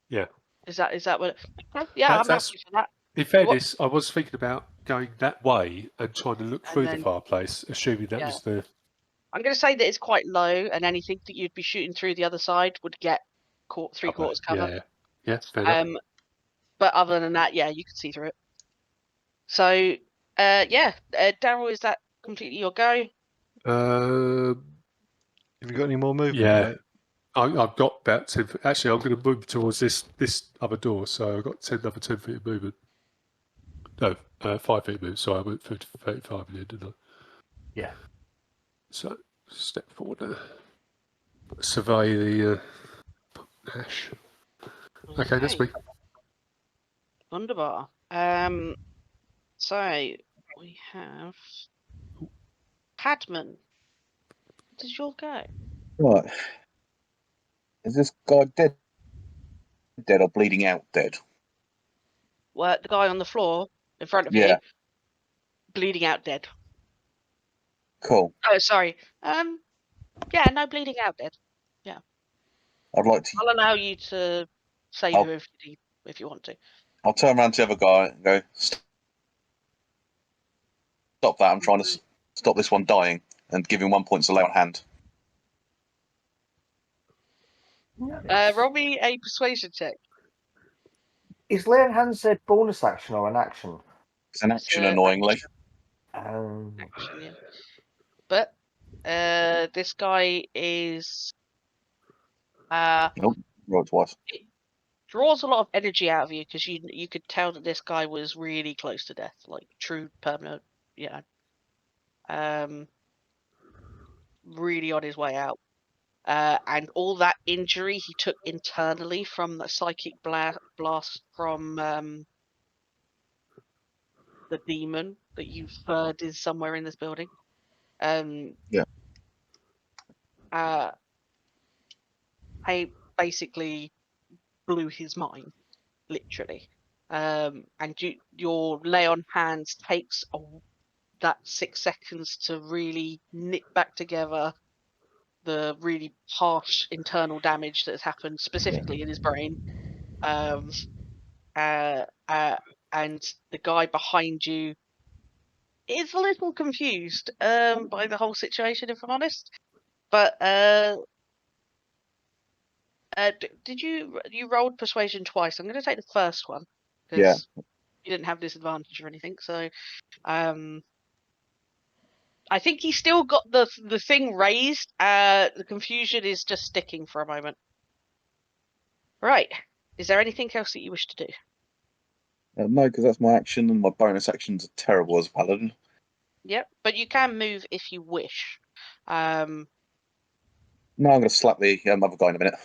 Yeah. Is that what? Okay, yeah, I'm That's happy for that. in fairness, I was thinking about going that way and trying to look And through the then- fireplace, assuming that Yeah. was the. I'm going to say that it's quite low, and anything that you'd be shooting through the other side would get three-quarters cover. Yeah, fair enough. But other than that, yeah, you could see through it. So, Darrell, is that completely your go? Have you got any more movement? Yeah. mate? I've got about 10 feet. Actually, I'm going to move towards this other door, so I've got another 10 feet of movement. No, 5 feet of movement. Sorry, I went 35 in the end, didn't I? Yeah. So, step forward now. Survey the ash. Okay, that's me. Wunderbar. So we have Padman. Does your go? Right. Is this guy dead or bleeding out dead? Well, the guy on the floor in front of you, Yeah. bleeding out dead. Cool. Oh, sorry. Yeah, no bleeding out dead. I'd like to. I'll allow you to save I'll- him if you want to. I'll turn around to the other guy and go, stop that. I'm trying to stop this one dying, and give him 1 point to lay on hand. Roll me a persuasion check. Is laying hands a bonus action or an action? It's an action, It's, annoyingly. Um, Action, yeah. But this guy is Roll twice. draws a lot of energy out of you because you could tell that this guy was really close to death, like true permanent, really on his way out. And all that injury he took internally from the psychic blast from the demon that you've heard is somewhere in this building. I basically blew his mind, literally. And your lay on hands takes that 6 seconds to really knit back together the really harsh internal damage that has happened specifically in his brain. And the guy behind you is a little confused by the whole situation, if I'm honest. But did you rolled persuasion twice? I'm going to take the first one because you didn't have disadvantage or anything. So I think he still got the thing raised. The confusion is just sticking for a moment. Right. Is there anything else that you wish to do? No, because that's my action, and my bonus actions are terrible as a paladin. Yep, but you can move if you wish. No, I'm going to slap the other guy in a minute.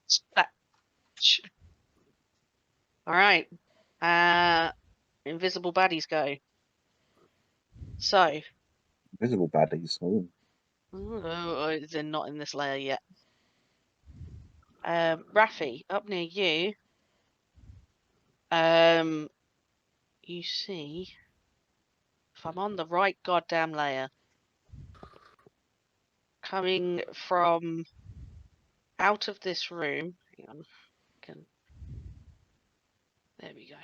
Spatch. All right. Invisible baddies go. So. Visible baddies. Ooh. Oh, they're not in this layer yet. Raphy, up near you. You see, if I'm on the right goddamn layer, coming from out of this room. Hang on. There we go.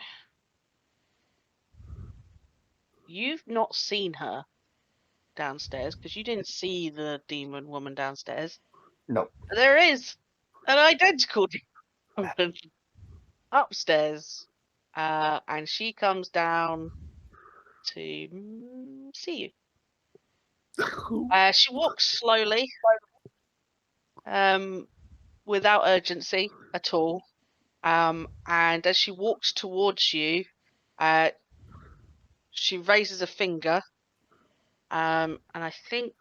You've not seen her downstairs because you didn't see the demon woman downstairs. No. There is an identical demon woman upstairs, and she comes down to see you. She walks slowly, without urgency at all. And as she walks towards you, she raises a finger, and I think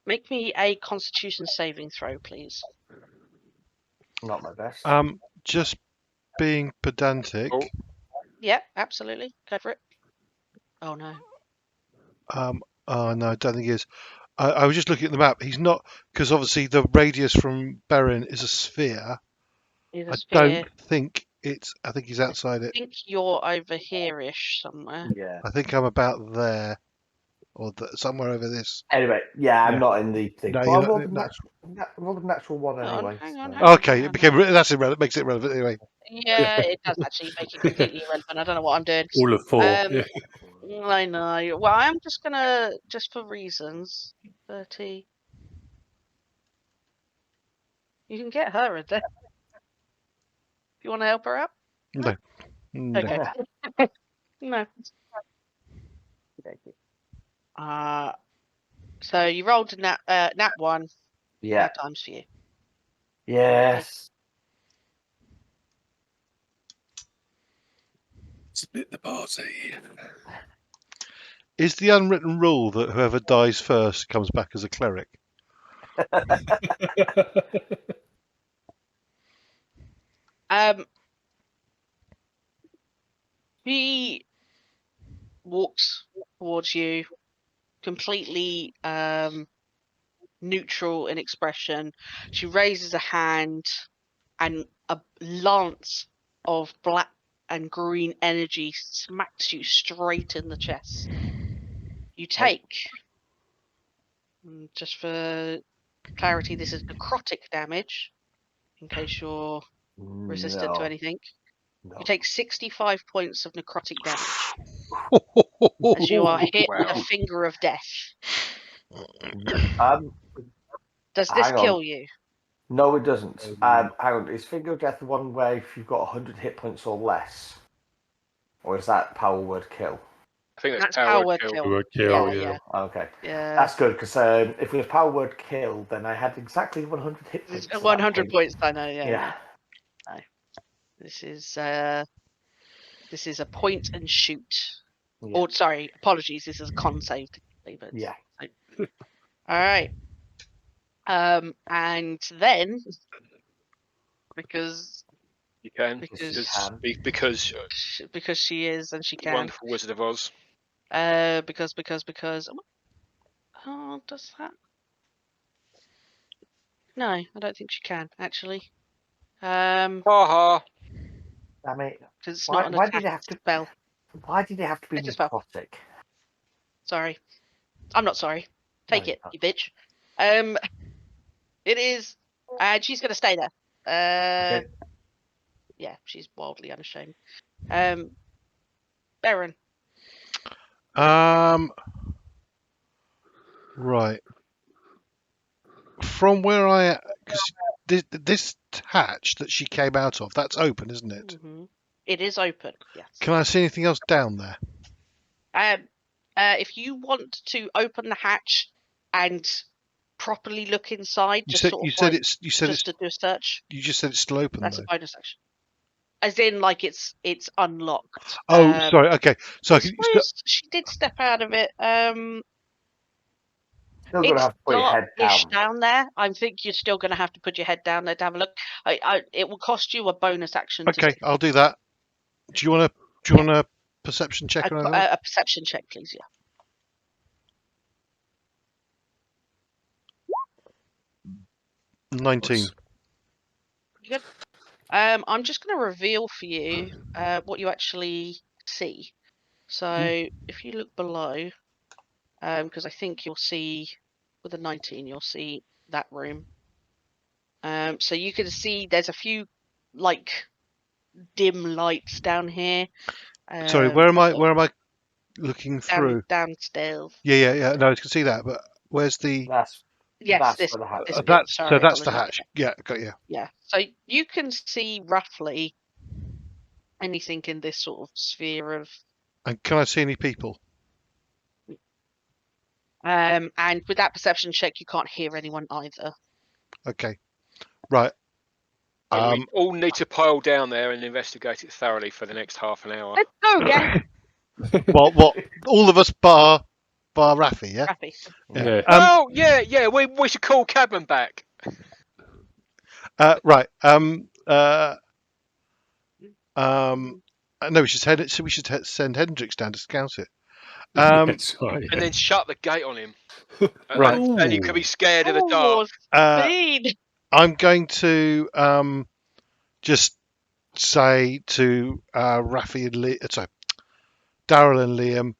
make me a Constitution saving throw, please. Not my best. Just being pedantic. Oh. Yeah, absolutely. Go for it. Oh no. Oh no, I don't think he is. I was just looking at the map. He's not, because obviously the radius from Berrin is a sphere. Is a I sphere. don't think it's. I think he's outside I it. think you're over here-ish somewhere. Yeah. I think I'm about there, or somewhere over this. Anyway, yeah, I'm Yeah. not in the thing. No, Well, you're I not- rolled a natural one Hang on, anyway. hang on, so- hang on. Okay, it became that's irrelevant. Makes it relevant anyway. Yeah, it does actually make it completely irrelevant. I don't know what I'm doing. All of four. Um, Yeah. I know. Well, I'm just gonna, just for reasons, 30. You can get her in there. You want to help her out? No. No. Okay. No. So you rolled a nat 1. Yeah. Now times for you. Yes. Split the party. Is the unwritten rule that whoever dies first comes back as a cleric? He walks towards you, completely neutral in expression. She raises a hand, and a lance of black and green energy smacks you straight in the chest. You take, just for clarity, this is necrotic damage, in case you're resistant to anything. No. You take 65 points of necrotic damage as you are hit with a finger of death. Does this Hang kill on. you? No, it doesn't. Hang on. Is Finger of Death the one where if you've got 100 hit points or less? Or is that power word kill? I think That's power power word kill. kill. Power kill, Yeah. Okay. Yeah. That's good, because if it was power word kill, then I had exactly 100 hit points. at that 100 point. points, I know, yeah. Yeah. No. This is a point and shoot. Yeah. Or sorry, apologies, this is a con save technically, but Yeah. Alright. And then because You can. Because- Because she is and she can. wonderful Wizard of Oz. Because oh, does that? No, I don't think she can actually. Ha ha. I mean, Because it's Why- not an why did attack it have to- spell. why did it have to be It's a spell. necrotic? Sorry. I'm not sorry. Take No, it, you're you bitch. It is, and she's gonna stay there. Okay. Yeah, she's wildly unashamed. Baron. Right. From where because this hatch that she came out of, that's open, isn't it? It is open. Yes. Can I see anything else down there? If you want to open the hatch and properly look inside, You just said sort you of said like, it's you said just it's to do a search. you just said it's still open That's though. a bonus action. as in like it's unlocked. Oh, sorry. Okay, so I I can, suppose she did step out of it. Still gonna It's have to put your head dark-ish down. down there. I think you're still going to have to put your head down there to have a look. It will cost you a bonus action. To okay, do I'll do that. Do you want a perception check or anything? a perception check, please. Yeah. 19. Good. I'm just going to reveal for you what you actually see. So if you look below, because I think you'll see with a 19, you'll see that room. So you can see there's a few like dim lights down here. Sorry, where am I looking through? Downstairs. Yeah. No, I can see that, but where's the? Yes, That's this, where the hatch this is. bit. That's Sorry, so that's the apologies. hatch. Yeah, got you. Yeah, so you can see roughly anything in this sort of sphere of. And can I see any people? And with that perception check, you can't hear anyone either. Okay, right. So we all need to pile down there and investigate it thoroughly for the next half an hour. Let's go again, Well, what? All of us bar Raphy, yeah. Raphy. Yeah. Well, yeah, we should call Cabman back. Right. No, we should send Hendrix down to scout it. That's right. And then shut the gate on him. Right. And he could be scared of the dark. Speed. I'm going to just say to Raphy and Darrell and Liam,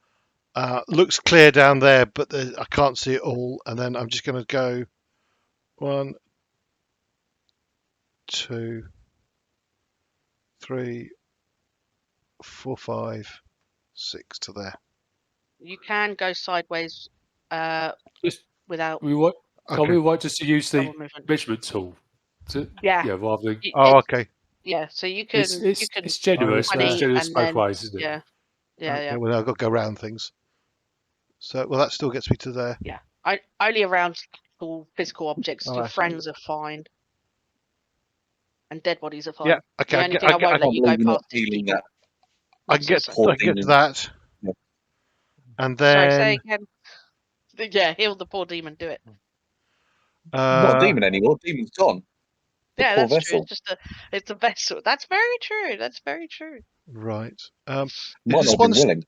looks clear down there, but I can't see it all. And then I'm just going to go 1, 2, 3, 4, 5, 6 to there. You can go sideways without. We want. Okay. Are we right just to use the double movement. measurement tool? Yeah. Rather than. Oh, okay. Yeah, so you can. It's generous, but it's 20 generous and both then- ways, isn't it? Yeah. Okay, well, I've got to go around things. So, well, that still gets me to there. Yeah. Only around physical objects. Oh, Your I see. friends are fine. And dead bodies are fine. Yeah. Okay. The only thing I won't let you go past is healing people. that. I can get Poor to demon. that. Yeah. And Sorry, then say again. Yeah, heal the poor demon. Do it. Not a demon anymore. Demon's gone. The Yeah, poor that's true. vessel. It's a vessel. That's very true. That's very true. Right. Might this not one be willing.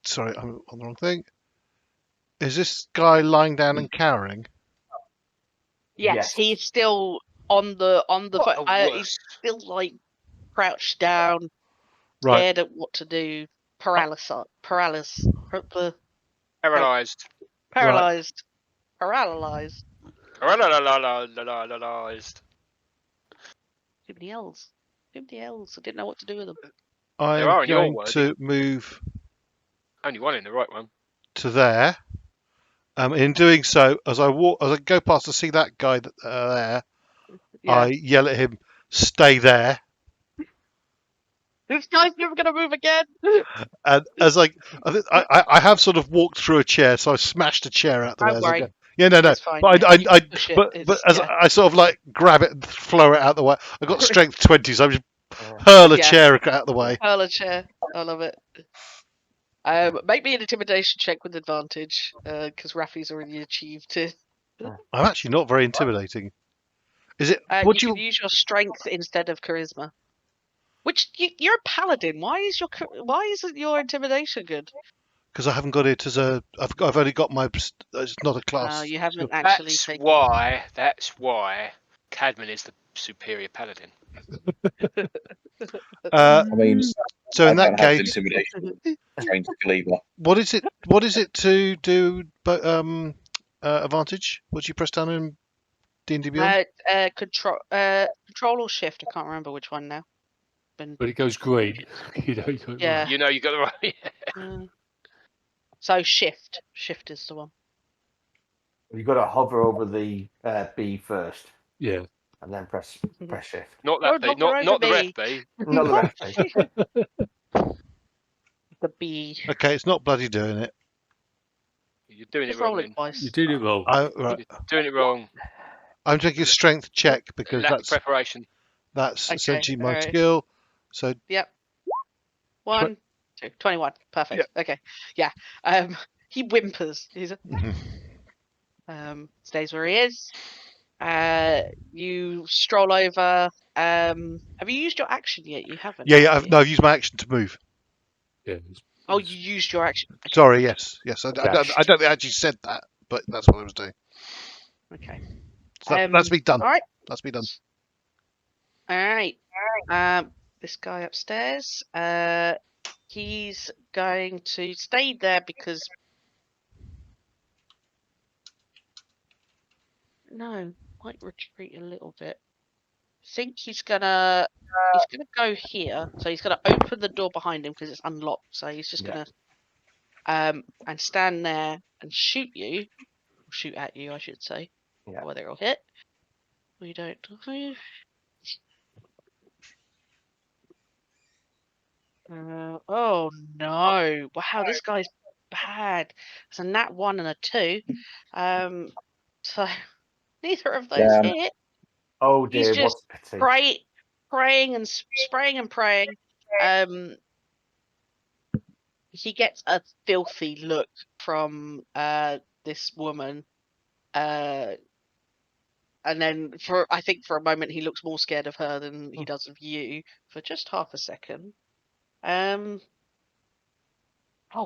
sorry, I'm on the wrong thing. Is this guy lying down and cowering? Yes, he's still on the What a he's wuss. still like crouched down, Right. scared at what to do, paralyzed, Paralyzed. paralyzed. Paralyzed. Too many L's. I didn't know what to do with them. I There are am in your going word. to move Only one in the right one. to there. In doing so, as I go past to see that guy there, Yeah. I yell at him, "Stay there!" This guy's never gonna move again. And as I have sort of walked through a chair, so I smashed a chair out the way. Don't as I worry. go. Yeah, no. That's fine. But Yeah, you can push it. but as Yeah. I sort of like grab it and throw it out the way. I got strength 20, so I just hurl a Yeah. chair out the way. Hurl a chair. I love it. Make me an intimidation check with advantage, because Raphy's already achieved it. I'm actually not very intimidating. Is it? You Would can you? use your strength instead of charisma. Which you're a paladin. Why isn't your intimidation good? Because I haven't got it as a. I've only got my. It's not a class. You haven't actually That's taken. why Cadman is the superior paladin. I mean, So in I that don't have case, intimidation trained to Cleaver. what is it? What is it to do? Advantage? What do you press down in D&D Beyond? Control or shift. I can't remember which one now. But it goes green. You got it Yeah. right. You know you got the right. So shift. Shift is the one. You've got to hover over the B first, Yeah. and then press shift. Not that B. Not the ref B. Not the rest. The B. Okay, it's not bloody doing it. You're doing Just it wrong. roll it Then. twice. You did it wrong. Right. You're doing it wrong. I'm taking a strength check because Lack of preparation. that's Okay, essentially my alright. skill. So Yep. 1, 2, 21. Perfect. Okay. Yeah. He whimpers. He's stays where he is. You stroll over. Have you used your action yet? You haven't. yeah, have you? no, I've used my action to move. Yeah. Oh, you used your action. Okay. Sorry, yes. I don't Dash. think I actually said that, but that's what I was doing. Okay. So that's me done. All right. That's me done. All right. This guy upstairs. He's going to stay there because. No, might retreat a little bit. I think he's gonna go here. So he's gonna open the door behind him because it's unlocked. So he's just gonna and stand there and shoot you. Or shoot at you, I should say. Yeah. Whether it'll hit. We don't know. Oh no! Wow, this guy's bad. It's a nat 1 and a 2. So neither of those Damn. hit. Oh He's dear, just what a pity. praying and spraying and praying. He gets a filthy look from this woman. And then I think for a moment he looks more scared of her than he does of you for just half a second. Oh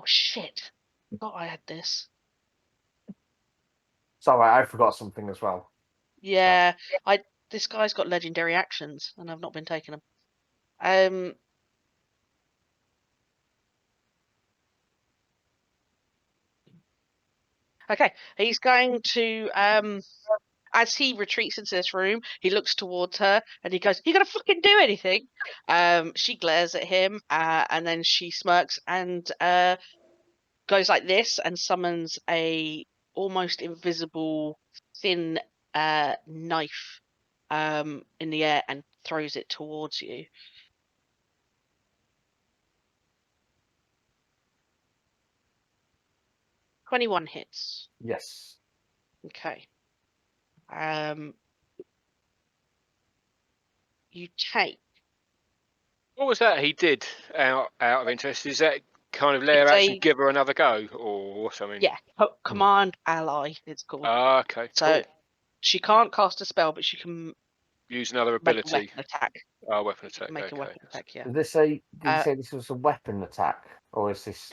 shit! Forgot I had this. Sorry, I forgot something as well. Yeah, this guy's got legendary actions, and I've not been taking them. Okay, he's going to as he retreats into this room, he looks towards her and he goes, "You gonna fucking do anything?" She glares at him, and then she smirks and goes like this and summons a almost invisible thin knife in the air and throws it towards you. "21 hits." Yes. Okay. You take. What was that he did out of interest? Is that kind of layer It's action, give her another go, or something? Yeah, command ally. It's called. Ah, okay. So Cool. she can't cast a spell, but she can Use another make a ability. weapon attack. Oh, weapon attack. Make a Okay. weapon attack. Yeah. Did you say this was a weapon attack, or is this?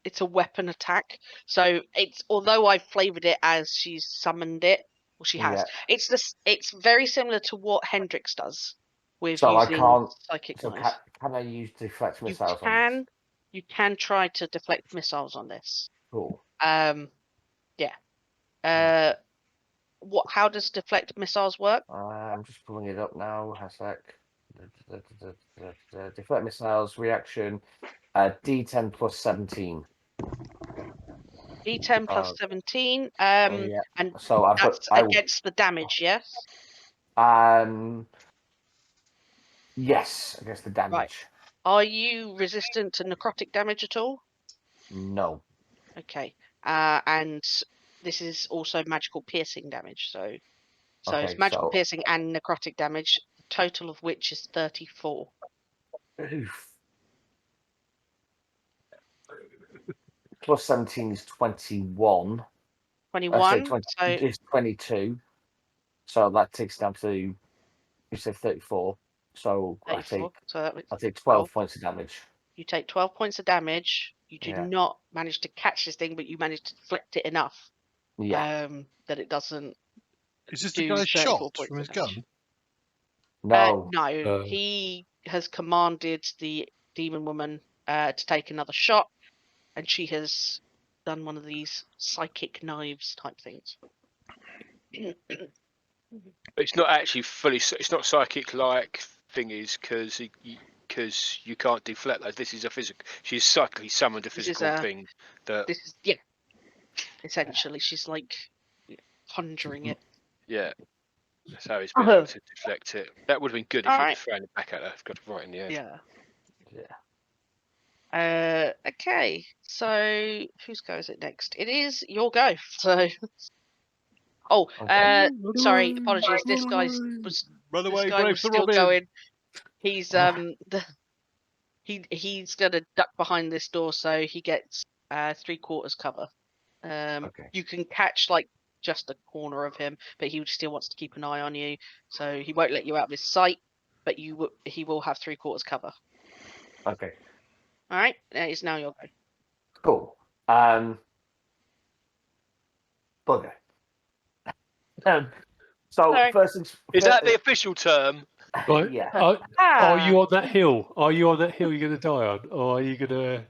It's a weapon attack. So it's although I flavored it as she's summoned it, well, she has. Yeah. It's very similar to what Hendrix does with So I using can't. psychic So knives. can I use deflect missiles on this? You can try to deflect missiles on this. Cool. Yeah. How does deflect missiles work? I'm just pulling it up now. A sec. Deflect missiles reaction. D10 plus 17. D10 plus 17. Yeah. And So I've that's got against the damage, yes? Yes, against the damage. Right. Are you resistant to necrotic damage at all? No. Okay. And this is also magical piercing damage. So Okay, it's magical piercing and necrotic damage, total of which is 34. Oof. Plus 17 is 21. 21. So it's 22. So that takes down to, you said 34. So 34. I take 12 points of damage. You take 12 points of damage. You do not manage to catch this thing, but you manage to deflect it enough that it doesn't. Is this the guy's shot from his gun? No. No, he has commanded the demon woman to take another shot, and she has done one of these psychic knives type things. It's not actually fully. It's not psychic-like thingies because you can't deflect those. This is a physical. She's psychically summoned a physical thing. This is essentially, she's like conjuring it. Yeah. That's how he's been able to deflect it. That would have been good if you'd have thrown it back at her. Got it right in the head. Yeah. Okay. So whose go is it next? It is your go. So. Sorry. Apologies. This guy was still going. He's he's gonna duck behind this door, so he gets 3/4 cover. Okay. You can catch like just a corner of him, but he still wants to keep an eye on you, so he won't let you out of his sight. But he will have 3/4 cover. Okay. All right, it's now your go. Cool. Bugger. So Sorry. first things. Is that the official term? Right. Yeah. Are you on that hill? Are you on that hill you're going to die on? Or are you going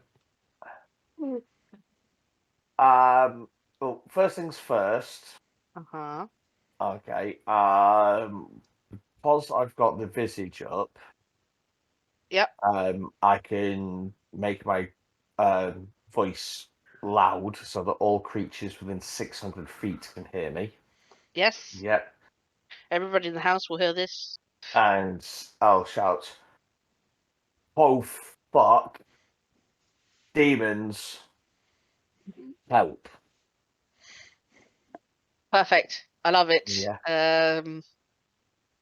to... Well, first things first. Uh-huh. Okay. Because I've got the visage up. Yep. I can make my voice loud so that all creatures within 600 feet can hear me. Yes. Yep. Everybody in the house will hear this. And I'll shout, "Oh fuck! Demons, help!" Perfect. I love it. Yeah. And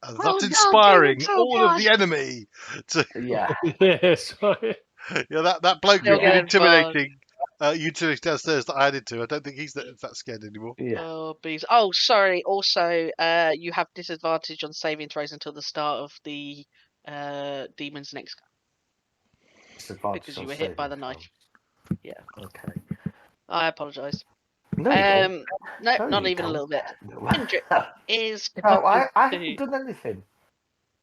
Well that's done, inspiring Demon, well all of done. the enemy. To, Yeah. Yes. Right. yeah, that bloke Still who's been going intimidating utility downstairs that I added to. I don't think he's that scared anymore. Yeah. Oh, bees. Oh, sorry. Also, you have disadvantage on saving throws until the start of the demon's next go, because you were hit by the knife. Yeah. Okay. I apologise. No, you don't. No, No, not you even a don't. little bit. No. Hendrik is. No, I going haven't to- done anything.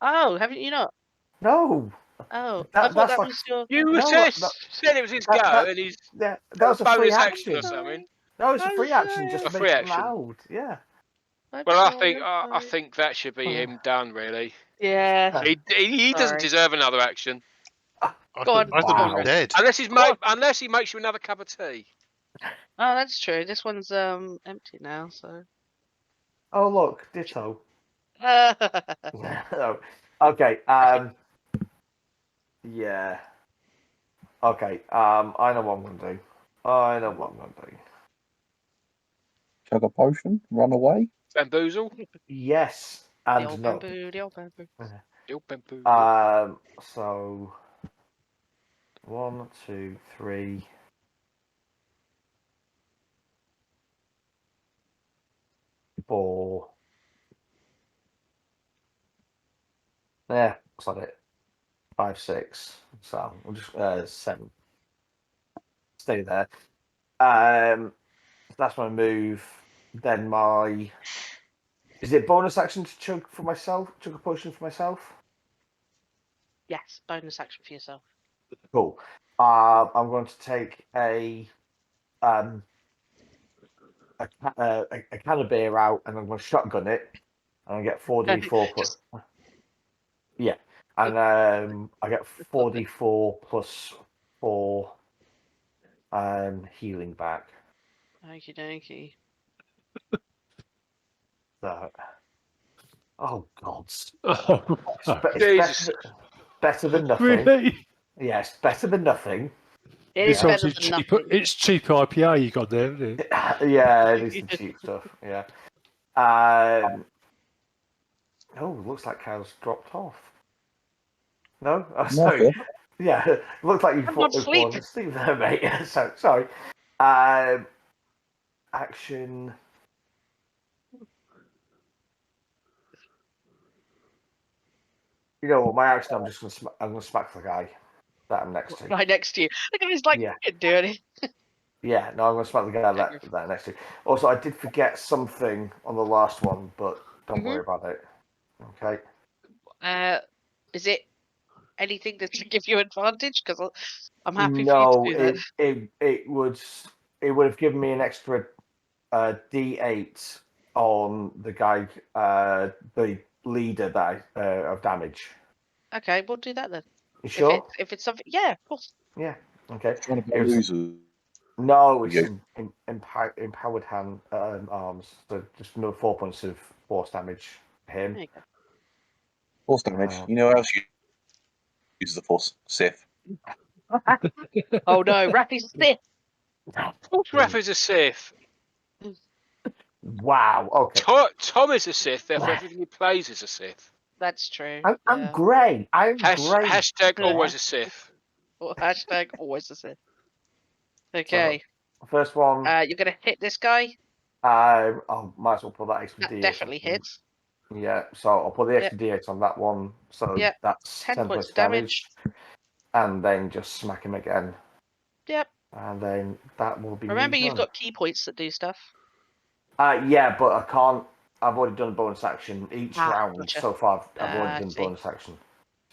Oh, haven't you not? No. Oh, That- I thought that's that like- was your. You No, said it was his that- go, that- and he's Yeah, that was a free bonus action or action. something. No, it's a Oh, free action. sorry. Just A make free it action. loud. Yeah. Well, I think that should be him done. Really, Yeah. he doesn't Sorry. deserve another action I Go thought, on. I thought he Wow. was dead. unless he makes you another cup of tea. Oh, that's true. This one's empty now, so. Oh look, ditto. Oh, No. Okay. Yeah. Okay. I know what I'm gonna do. Chug a potion, run away. Bamboozle. Yes the and old no. bamboo, the old bamboo. Yo, bamboozle. So 1, 2, 3. 4. Yeah, that's not it. 5, 6. So we'll just 7. Stay there. That's my move. Then is it bonus action to chug for myself? Chug a potion for myself? Yes, bonus action for yourself. Cool. I'm going to take a can of beer out, and I'm going to shotgun it, and I get 4d4 plus. Yeah, and I get 4d4 plus 4 healing back. Okie dokie. So, oh God, Oh, Jesus. better than nothing. really? Yes, better than nothing. It is It's better obviously than cheap. nothing. It's cheap IPA you got there, isn't it? Yeah, it is the cheap stuff. Yeah. Oh, looks like Kyle's dropped off. No? Oh, sorry. here. Yeah, looks like you've I'm not fallen asleep there, mate. So sorry. Action. You know what? My action. I'm just gonna smack the guy that I'm next to. Right next to you. The guy's like, Yeah. "Can't do anything." Yeah, no, I'm gonna smack the guy that next to. Also, I did forget something on the last one, but don't worry about it. Okay. Is it anything that to give you advantage? Because I'm happy No, for you to do that. it would have given me an extra D8 on the guy, the leader that of damage. Okay, we'll do that then. You sure? If it's something, yeah, of course. Yeah. Okay. Trying to be It was- loser. No, it's You. empowered hand arms. So just another 4 points of force damage for him. There you go. Force damage. You know who else uses the force? Sith. Oh no, Raphy's Sith. Raphy's a Sith. Wow. Okay. Tom is a Sith, therefore everything he plays is a Sith. That's true. I'm yeah. grey. I'm great. Hashtag always a Sith. Or hashtag always the same. Okay. First one. You're gonna hit this guy. I might as well put that extra That D8 definitely on. hits. Yeah, so I'll put the extra D8 on that one. So Yep. that's 10 10 points points of damage. and then just smack him again. Yep. And then that will be. Remember, me you've done. got key points that do stuff. Yeah, but I can't. I've already done a bonus action each round Gotcha. so far. I've I already done see. bonus action.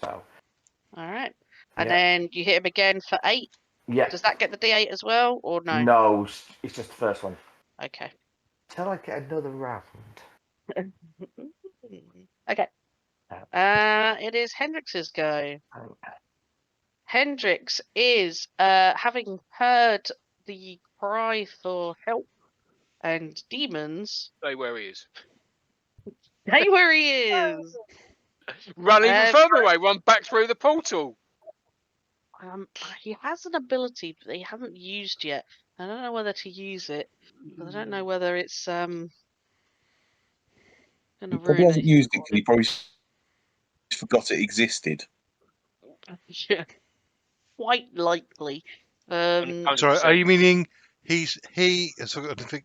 So. All right. And Yeah. then you hit him again for 8. Yeah. Does that get the D8 as well, or no? No, it's just the first one. Okay. Till I get another round. Okay. It is Hendrix's go. Hendrix is having heard the cry for help and demons. Stay where he is. Hey, where he is! Run even Um, further away. Run back through the portal. He has an ability that he hasn't used yet. I don't know whether to use it, but I don't know whether it's gonna He ruin probably hasn't anything used it for because he probably forgot it existed. him. Yeah, quite likely. Sorry, 100%. are you meaning he? So I think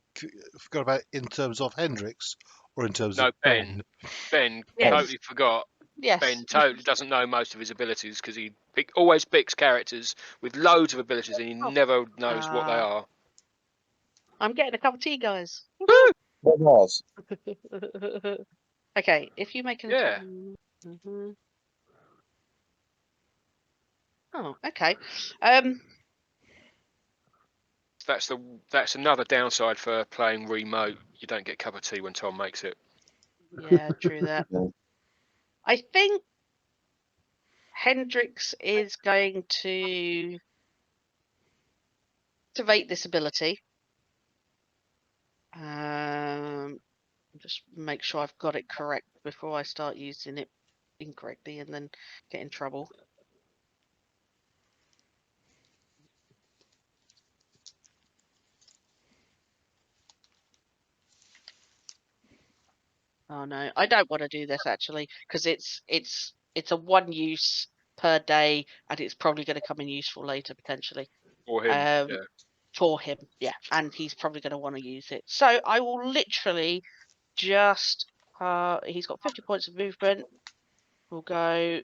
forgot about in terms of Hendrix or in terms No, of Ben. Ben Yes. totally forgot. Yes. Ben totally doesn't know most of his abilities because he always picks characters with loads of abilities and he never knows what they are. I'm getting a cup of tea, guys. What was? Okay, if you make an Yeah. Mhm. Oh, okay. That's another downside for playing remote. You don't get a cup of tea when Tom makes it. Yeah, true that. Yeah. I think Hendrix is going to activate this ability. Just make sure I've got it correct before I start using it incorrectly and then get in trouble. Oh no, I don't want to do this actually because it's a one use per day and it's probably going to come in useful later potentially. For him. Yeah. For him, yeah, and he's probably going to want to use it. So I will literally just he's got 50 points of movement. We'll go.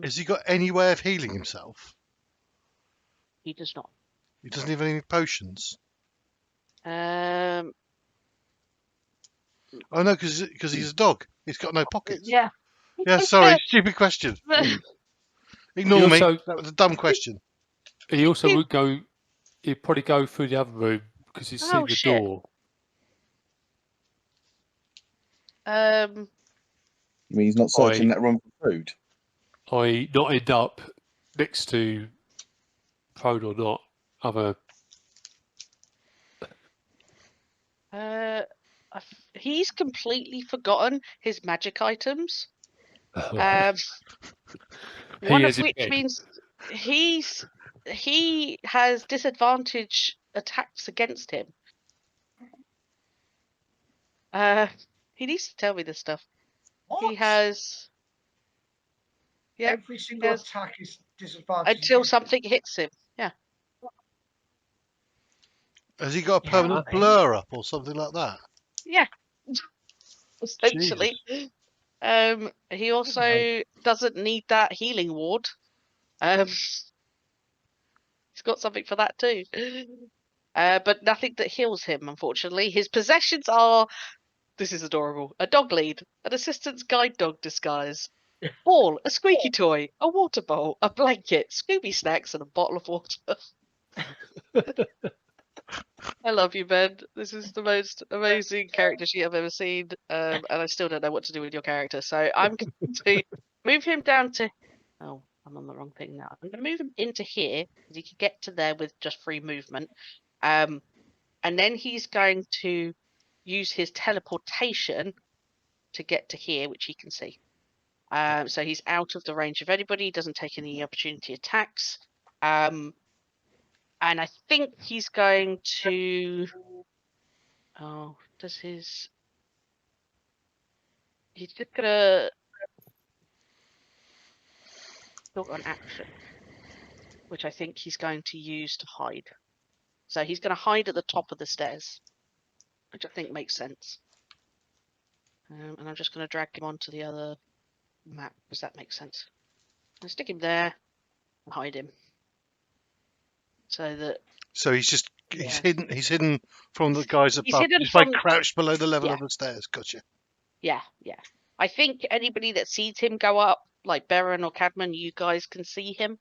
Has he got any way of healing himself? He does not. He doesn't have any potions. Um. Oh no, because he's a dog. He's got no pockets. Yeah. Yeah, sorry, stupid question. Ignore me. Also- That was a dumb question. He also would go. He'd probably go through the other room because he's seen Oh, the shit. door. You mean he's not searching that room for food? I not end up next to prone or not other. He's completely forgotten his magic items. He One is of in which bed. means he has disadvantage attacks against him. He needs to tell me this stuff. What? He has. Yeah, Every single has- attack is disadvantaged. until something hits him. Yeah. Has he got a permanent blur up or something like that? Yeah. Essentially. He also doesn't need that healing ward. He's got something for that too. But nothing that heals him, unfortunately. His possessions are, this is adorable, a dog lead, an assistant's guide dog disguise, ball, a squeaky toy, a water bowl, a blanket, Scooby snacks, and a bottle of water. I love you, Ben. This is the most amazing character sheet I've ever seen, and I still don't know what to do with your character. So I'm going to move him down to. Oh, I'm on the wrong thing now. I'm going to move him into here because he can get to there with just free movement. And then he's going to use his teleportation to get to here, which he can see. So he's out of the range of anybody. Doesn't take any opportunity attacks. And I think he's going to. Oh, does his. he's just gonna talk on action, which I think he's going to use to hide. So he's going to hide at the top of the stairs, which I think makes sense. And I'm just going to drag him onto the other map. Does that make sense? And stick him there and hide him. So that So he's Yeah. He's hidden from the guys He's above. hidden He's like from- crouched below the level Yeah. of the stairs. Gotcha. yeah. I think anybody that sees him go up, like Baron or Cadman, you guys can see him.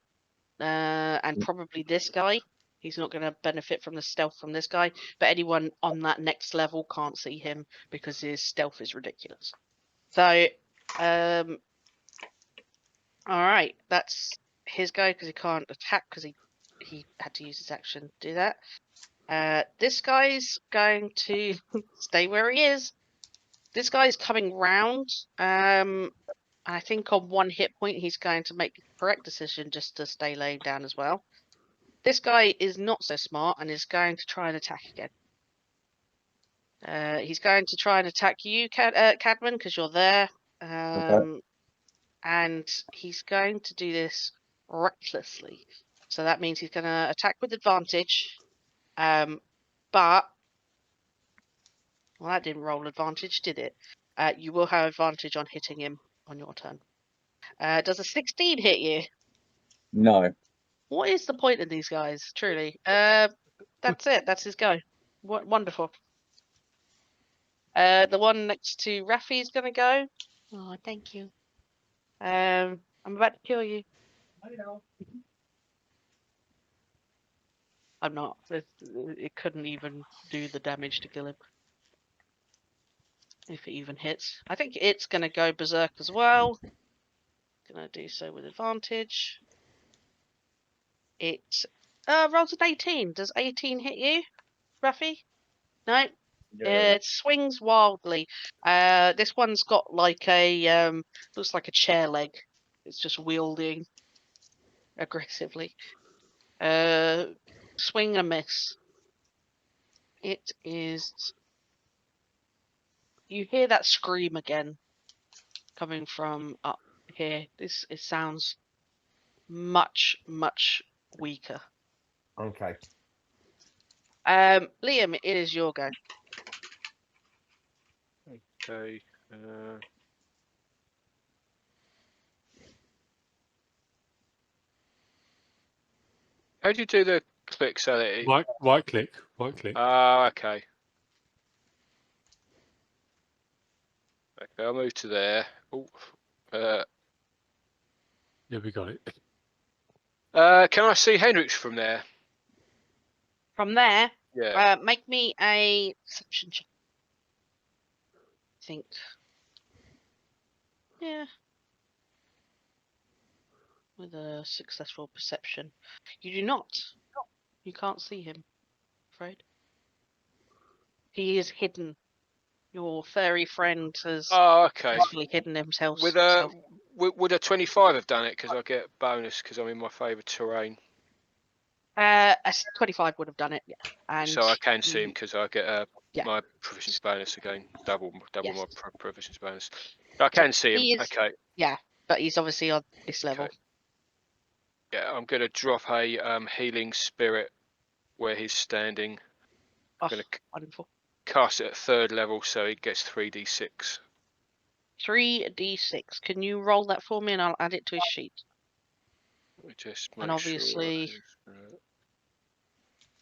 And probably this guy. He's not going to benefit from the stealth from this guy, but anyone on that next level can't see him because his stealth is ridiculous. So, all right, that's his go because he can't attack because he had to use his action to do that. This guy's going to stay where he is. This guy's coming round. I think on 1 hit point he's going to make the correct decision just to stay laying down as well. This guy is not so smart and is going to try and attack again. He's going to try and attack you, Cadman, because you're there. And he's going to do this recklessly. So that means he's going to attack with advantage. But, well, that didn't roll advantage, did it? You will have advantage on hitting him on your turn. Does a 16 hit you? No. What is the point of these guys, truly? That's it. That's his go. Wonderful. The one next to Raphy is going to go. Oh, thank you. I'm about to kill you. I'm not. It couldn't even do the damage to kill him. If it even hits. I think it's going to go berserk as well. Going to do so with advantage. It rolls an 18. Does 18 hit you, Raphy? No? It swings wildly. This one's got like a looks like a chair leg. It's just wielding aggressively. Swing and a miss. It is. You hear that scream again, coming from up here. It sounds much weaker. Okay. Liam, it is your go. Okay. How do you do the click so that it... Right click. Ah, okay. Okay, I'll move to there. Oh, Yeah, we got it. can I see Hendrix from there? From there, Yeah. make me a perception check. I think. Yeah. With a successful perception. You do not. You can't see him, I'm afraid. He is hidden. Your furry friend has Oh, okay. successfully hidden himself. Would a 25 have done it? Because I get bonus because I'm in my favourite terrain. A 25 would have done it, yeah. And So I can see him because I get Yeah. my proficiency bonus again, double Yes. my proficiency bonus. I can see him. he is- Okay. but he's obviously on this level. Okay. Yeah, I'm going to drop a healing spirit where he's standing. Oh, Gonna wonderful. Cast it at 3rd level, so he gets 3d6. 3d6. Can you roll that for me and I'll add it to his sheet? Let me just And make obviously- sure.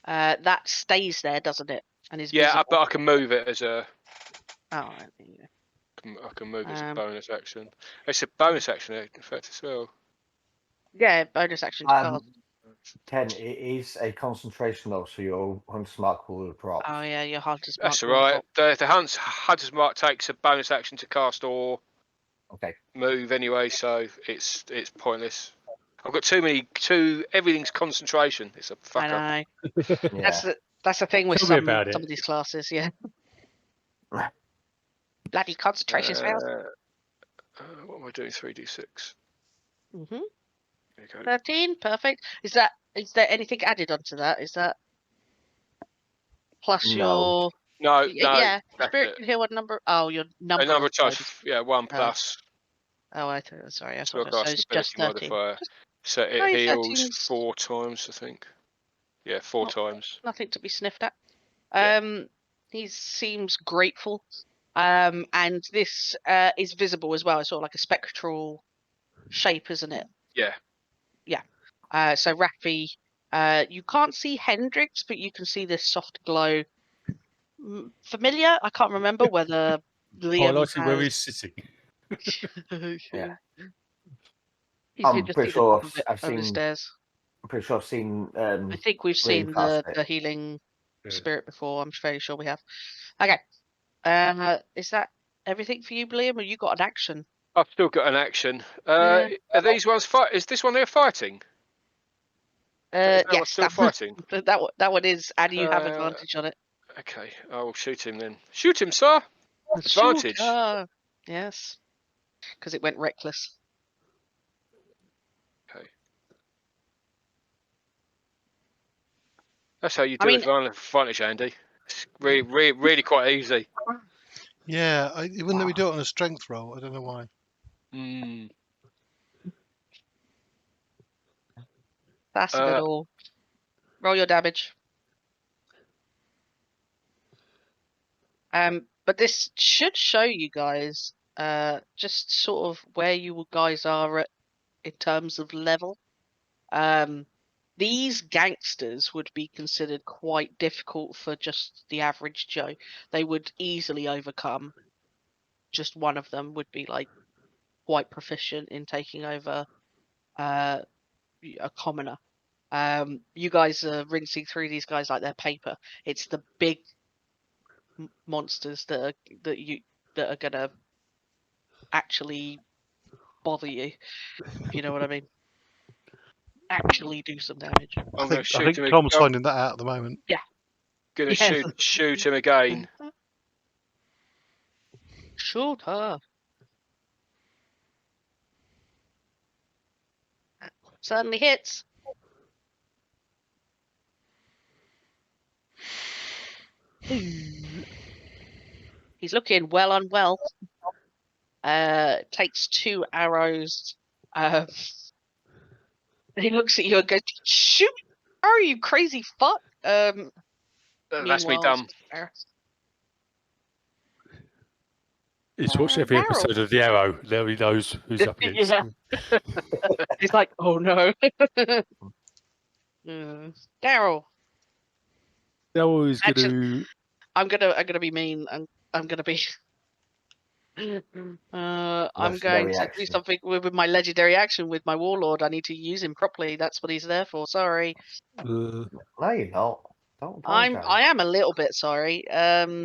That stays there, doesn't it? And is Yeah, visible. but I can move it as a. Oh, right, there you go. I can move it as a Um, bonus action. It's a bonus action in fact as well. Yeah, bonus action to cast. Ken, it is a concentration though, so your hunter's mark will drop. Oh yeah, your hunter's That's mark all will right. drop. The hunter's mark takes a bonus action to cast or Okay. move anyway, so it's pointless. I've got everything's concentration. It's a fucker. I know. Yeah. That's the thing with Tell me some about it. of these classes, yeah. Bloody concentration spells. What am I doing? 3d6. Mhm. There you go. 13, perfect. Is there anything added onto that? Is that plus No. No, Yeah, that's spirit it. can heal a number. Oh, your number. A number of of times, yeah, 1 plus. Oh, I thought. Sorry, I thought Spellcasting so. It's just ability 13. modifier. So it Oh, heals 13's 4 times, I think. Yeah, 4 Not- times. nothing to be sniffed at. Yeah. He seems grateful. And this is visible as well. It's sort of like a spectral shape, isn't it? Yeah. So Raphy, you can't see Hendrix, but you can see this soft glow. Familiar? I can't remember whether Liam Highlighting where has. he's sitting. Yeah. You I'm can just pretty see the sure top of it I've over the seen. stairs. I'm pretty sure I've seen. I think we've Liam seen cast the it. healing Yeah. spirit before. I'm fairly sure we have. Okay. Is that everything for you, Liam, or you got an action? I've still got an action. Yeah. Are these ones fight? Is this one they're fighting? Is that one Yes, still fighting? that one is, and you have Uh, advantage on it. Okay, I will shoot him then. Shoot him, sir! Advantage. Shooter. Yes, because it went reckless. Okay. That's how you I do mean- advantage, Andy. It's really quite easy. Yeah, even though we do it on a strength roll, I don't know why. Mm. That's a good all. Roll your damage. But this should show you guys just sort of where you guys are at in terms of level. These gangsters would be considered quite difficult for just the average Joe. They would easily overcome. Just one of them would be like quite proficient in taking over a commoner. You guys are rinsing through these guys like they're paper. It's the big monsters that are gonna actually bother you, if you know what I mean. Actually do some damage. I'm I going to shoot think him. Tom's I'm finding that out at the moment. going to Yes. shoot him again. Shoot her. Certainly hits. He's looking well unwell. Takes 2 arrows. He looks at you and goes, "Shoot! Are you crazy fuck?" That's me Meanwhile, done. He's watched every Darrell. episode of The Arrow. Now he knows who's up against. Yeah. He's like, "Oh no." Darrell. Darrell is going Actually- to. I'm gonna be mean. I'm gonna be. I'm going to do action. something with my legendary action with my warlord. I need to use him properly. That's what he's there for. Sorry. No, you're not. Don't I apologise. am a little bit sorry. They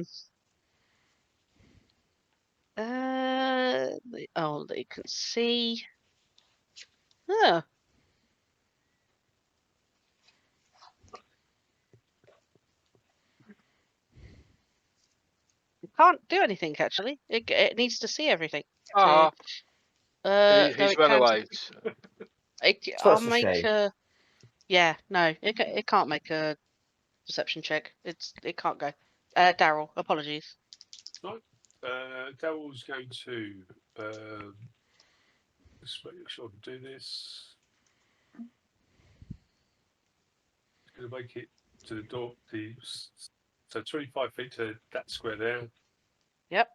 can see. Huh. It can't do anything actually. It needs to see everything. Ah, Though he's it well can. away. I'll That's a make shame. a. Yeah, no, it can't make a perception check. It can't go. Darrell, apologies. Darrell's going to. Just make sure I can do this. He's going to make it to the door. So 25 feet to that square there. Yep.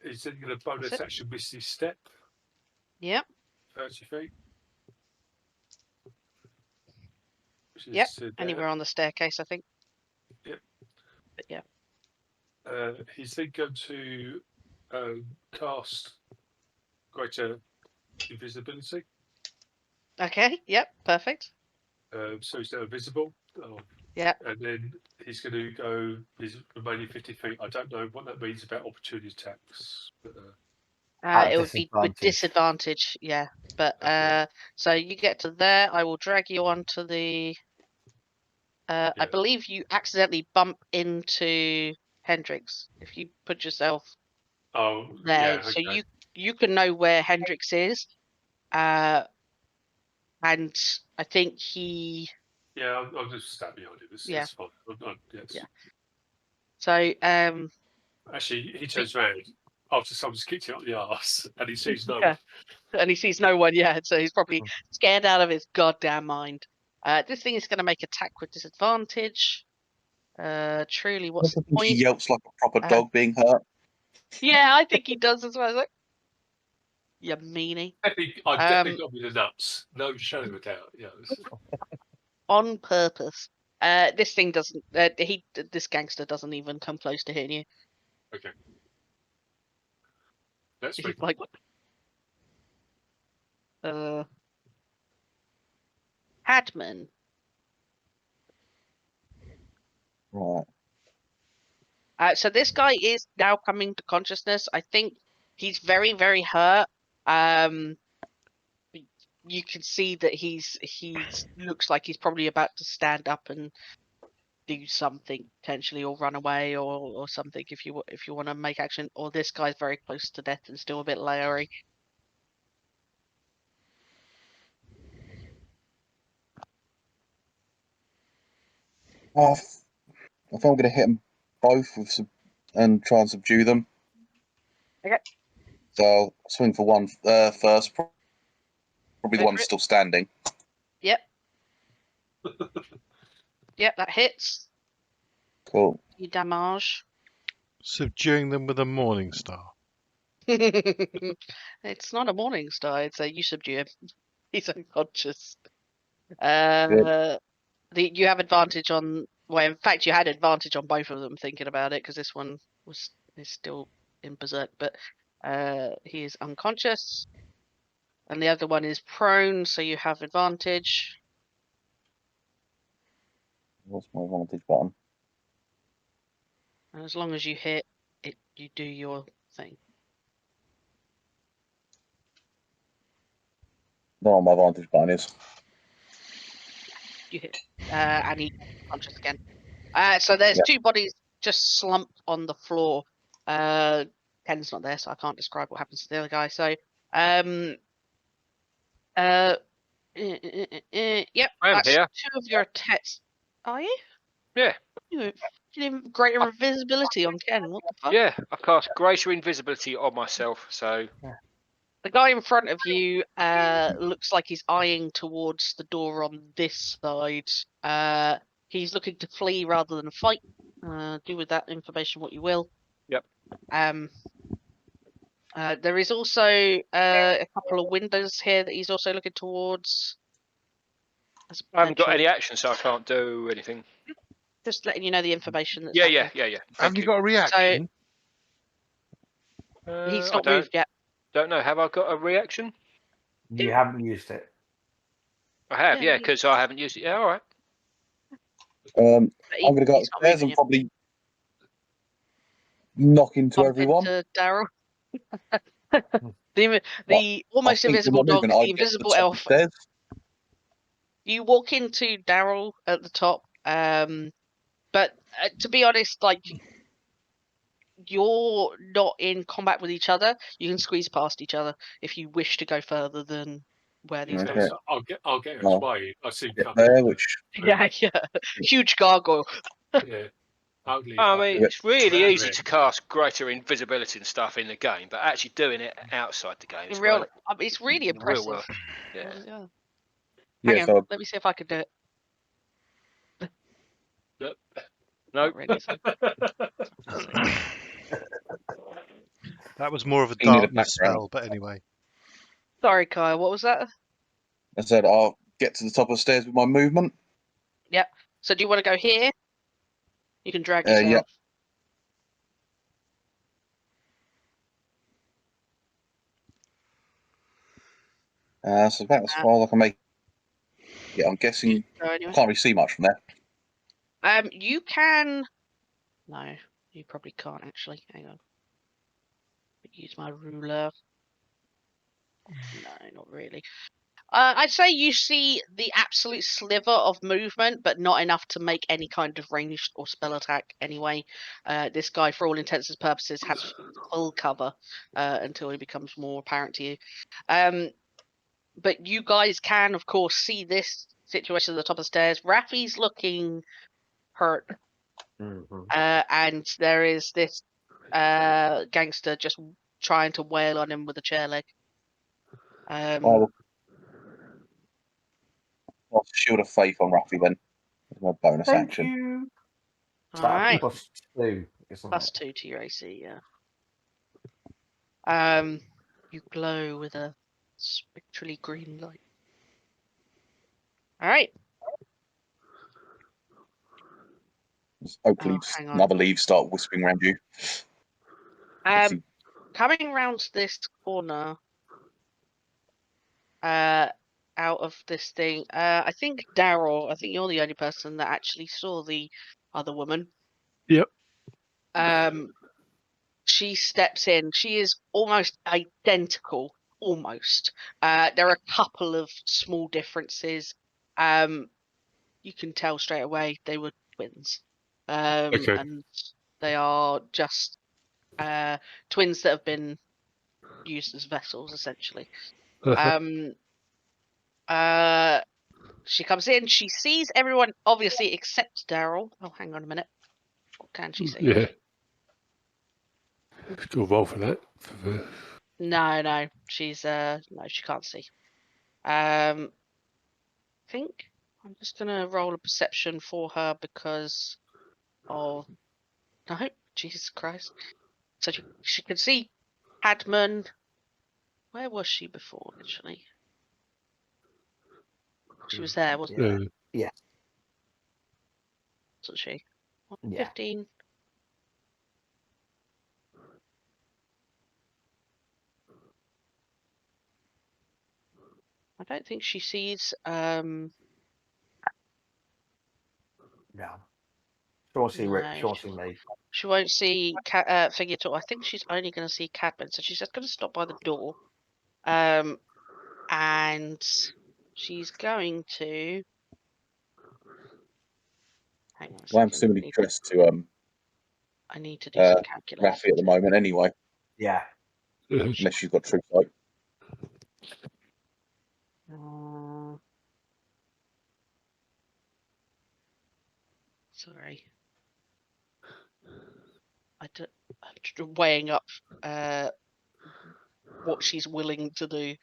He's then going to bonus That's it. action Misty Step. Yep. 30 feet. Which is Yep. to there. Anywhere on the staircase, I think. Yep. But yeah. He's then going to cast greater invisibility. Okay. Yep. Perfect. So he's now invisible. Yep. And then he's going to go his remaining 50 feet. I don't know what that means about opportunity attacks. But, It would be with disadvantage. Yeah. But Okay. so you get to there. I will drag you onto the. I Yeah. believe you accidentally bump into Hendrix if you put yourself Oh, there. yeah. So Okay. you can know where Hendrix is. And I think he. Yeah, I'll just stab behind him. It's fine. Yes. Yeah. So, Actually, he turns around after someone's kicked him up the arse, and he sees no Yeah. one. and he sees no one yet, so he's probably scared out of his goddamn mind. This thing is going to make attack with disadvantage. Truly, what's the I think he point? yelps like a proper dog being hurt. Yeah, I think he does as well. I was like, you meanie. I definitely got me the nuts. No shadow of a doubt. Yeah. On purpose. This thing doesn't. This gangster doesn't even come close to hitting you. Okay. Let's He's make like, Hadman. Right. So this guy is now coming to consciousness. I think he's very, very hurt. You can see that he's looks like he's probably about to stand up and do something potentially, or run away, or something. If you want to make action, or this guy's very close to death and still a bit leery. I think I'm going to hit them both with and try and subdue them. Okay. So I'll swing for one first. Probably the Go one for it. still standing. Yep. Yep, that hits. Cool. You damage. Subduing them with a morning star. It's not a morning star. It's a you subdue him. He's unconscious. You have advantage on. Well, in fact, you had advantage on both of them. Thinking about it, because this one is still in berserk, but he is unconscious, and the other one is prone, so you have advantage. What's my advantage button? And as long as you hit it, you do your thing. No, my advantage button is. You hit, and he's unconscious again. So there's two bodies just slumped on the floor. Ken's not there, so I can't describe what happens to the other guy. So, yep, I'm that's here. 2 of your attacks. Are you? Yeah. You have greater invisibility on Ken. What the fuck? Yeah, I cast greater invisibility on myself, so The guy in front of you looks like he's eyeing towards the door on this side. He's looking to flee rather than fight. Do with that information what you will. Yep. There is also a couple of windows here that he's also looking towards. I haven't got any action, so I can't do anything. Just letting you know the information that's Yeah. happening. Have you got a reaction? He's not moved yet. Don't know. Have I got a reaction? You haven't used it. I have, Yeah, yeah, because I haven't used it. Yeah, all right. I'm going to go upstairs and probably knock into everyone. Into Darrell. the almost invisible dog, the invisible elf. You walk into Darrell at the top, but to be honest, like, you're not in combat with each other. You can squeeze past each other if you wish to go further than where these guys are. I'll get his way. I see him there, coming. Yeah. Huge gargoyle. Yeah. Ugly. I mean, it's really easy to cast greater invisibility and stuff in the game, but actually doing it outside the game is It's really impressive. Real world. Yeah. Hang on, let me see if I can do it. No. Not really, so. That was more of a darkness spell, but anyway. Sorry, Kyle, what was that? I said I'll get to the top of the stairs with my movement. Yep. So do you want to go here? You can drag yourself. Yep. So about as far as I can make. Yeah, I'm guessing I can't really see much from there. You can. No, you probably can't actually. Hang on. Use my ruler. No, not really. I'd say you see the absolute sliver of movement, but not enough to make any kind of ranged or spell attack anyway. This guy, for all intents and purposes, has full cover until he becomes more apparent to you. But you guys can, of course, see this situation at the top of the stairs. Raphy's looking hurt. and there is this gangster just trying to wail on him with a chair leg. I'll shield of faith on Raphy then. As my bonus Thank action. you. All right, +2, isn't plus it? 2 to your AC. Yeah. You glow with a spectrally green light. All right. Hopefully, Oh, hang on. another leaves start whispering around you. Coming round this corner, out of this thing, I think Darrell, I think you're the only person that actually saw the other woman. Yep. She steps in. She is almost identical. Almost. There are a couple of small differences. You can tell straight away they were twins. Okay. And they are just twins that have been used as vessels, essentially. She comes in. She sees everyone, obviously, except Darrell. Oh, hang on a minute. What can she see? Yeah. Got a roll for that. No, she's no, she can't see. I think I'm just gonna roll a perception for her because of no, Jesus Christ. So she can see Hadman. Where was she before? Actually, she was there, wasn't Yeah. she? Yeah. 15. I don't think she sees. No. She won't see Rick. No, She won't see me. she won't see Figure at all. I think she's only going to see Cadman, so she's just going to stop by the door. And she's going to. Hang on a Well, I'm second. similarly dressed to I need to do some calculating. Raphy at the moment, anyway. Yeah. Unless she's got true sight. Sorry. I'm weighing up what she's willing to do.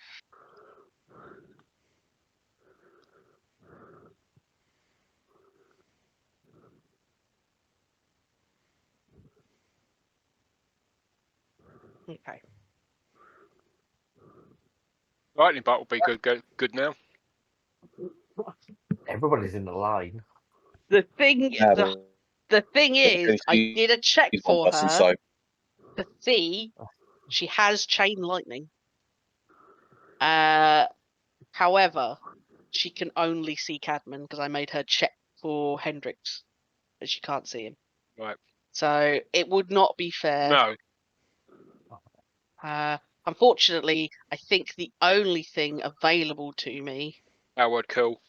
Okay. Lightning bolt will be good now. Everybody's in the line. The thing, the thing is, I did a check for person, her so to see she has chain lightning. However, she can only see Cadman because I made her check for Hendrix, but she can't see him. Right. So it would not be fair. No. Unfortunately, I think the only thing available to me. Howard Cool.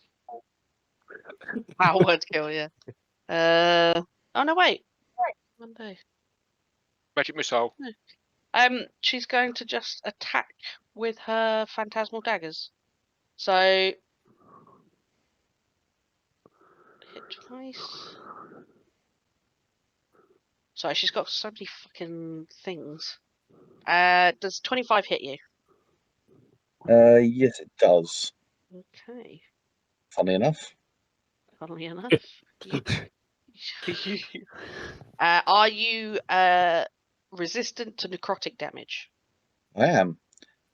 Howard Kill, yeah. Oh no, wait. Monday. Magic missile. No. She's going to just attack with her phantasmal daggers. So hit twice. Sorry, she's got so many fucking things. Does 25 hit you? yes, it does. Okay. Funny enough. Funnily enough. Are you resistant to necrotic damage? I am.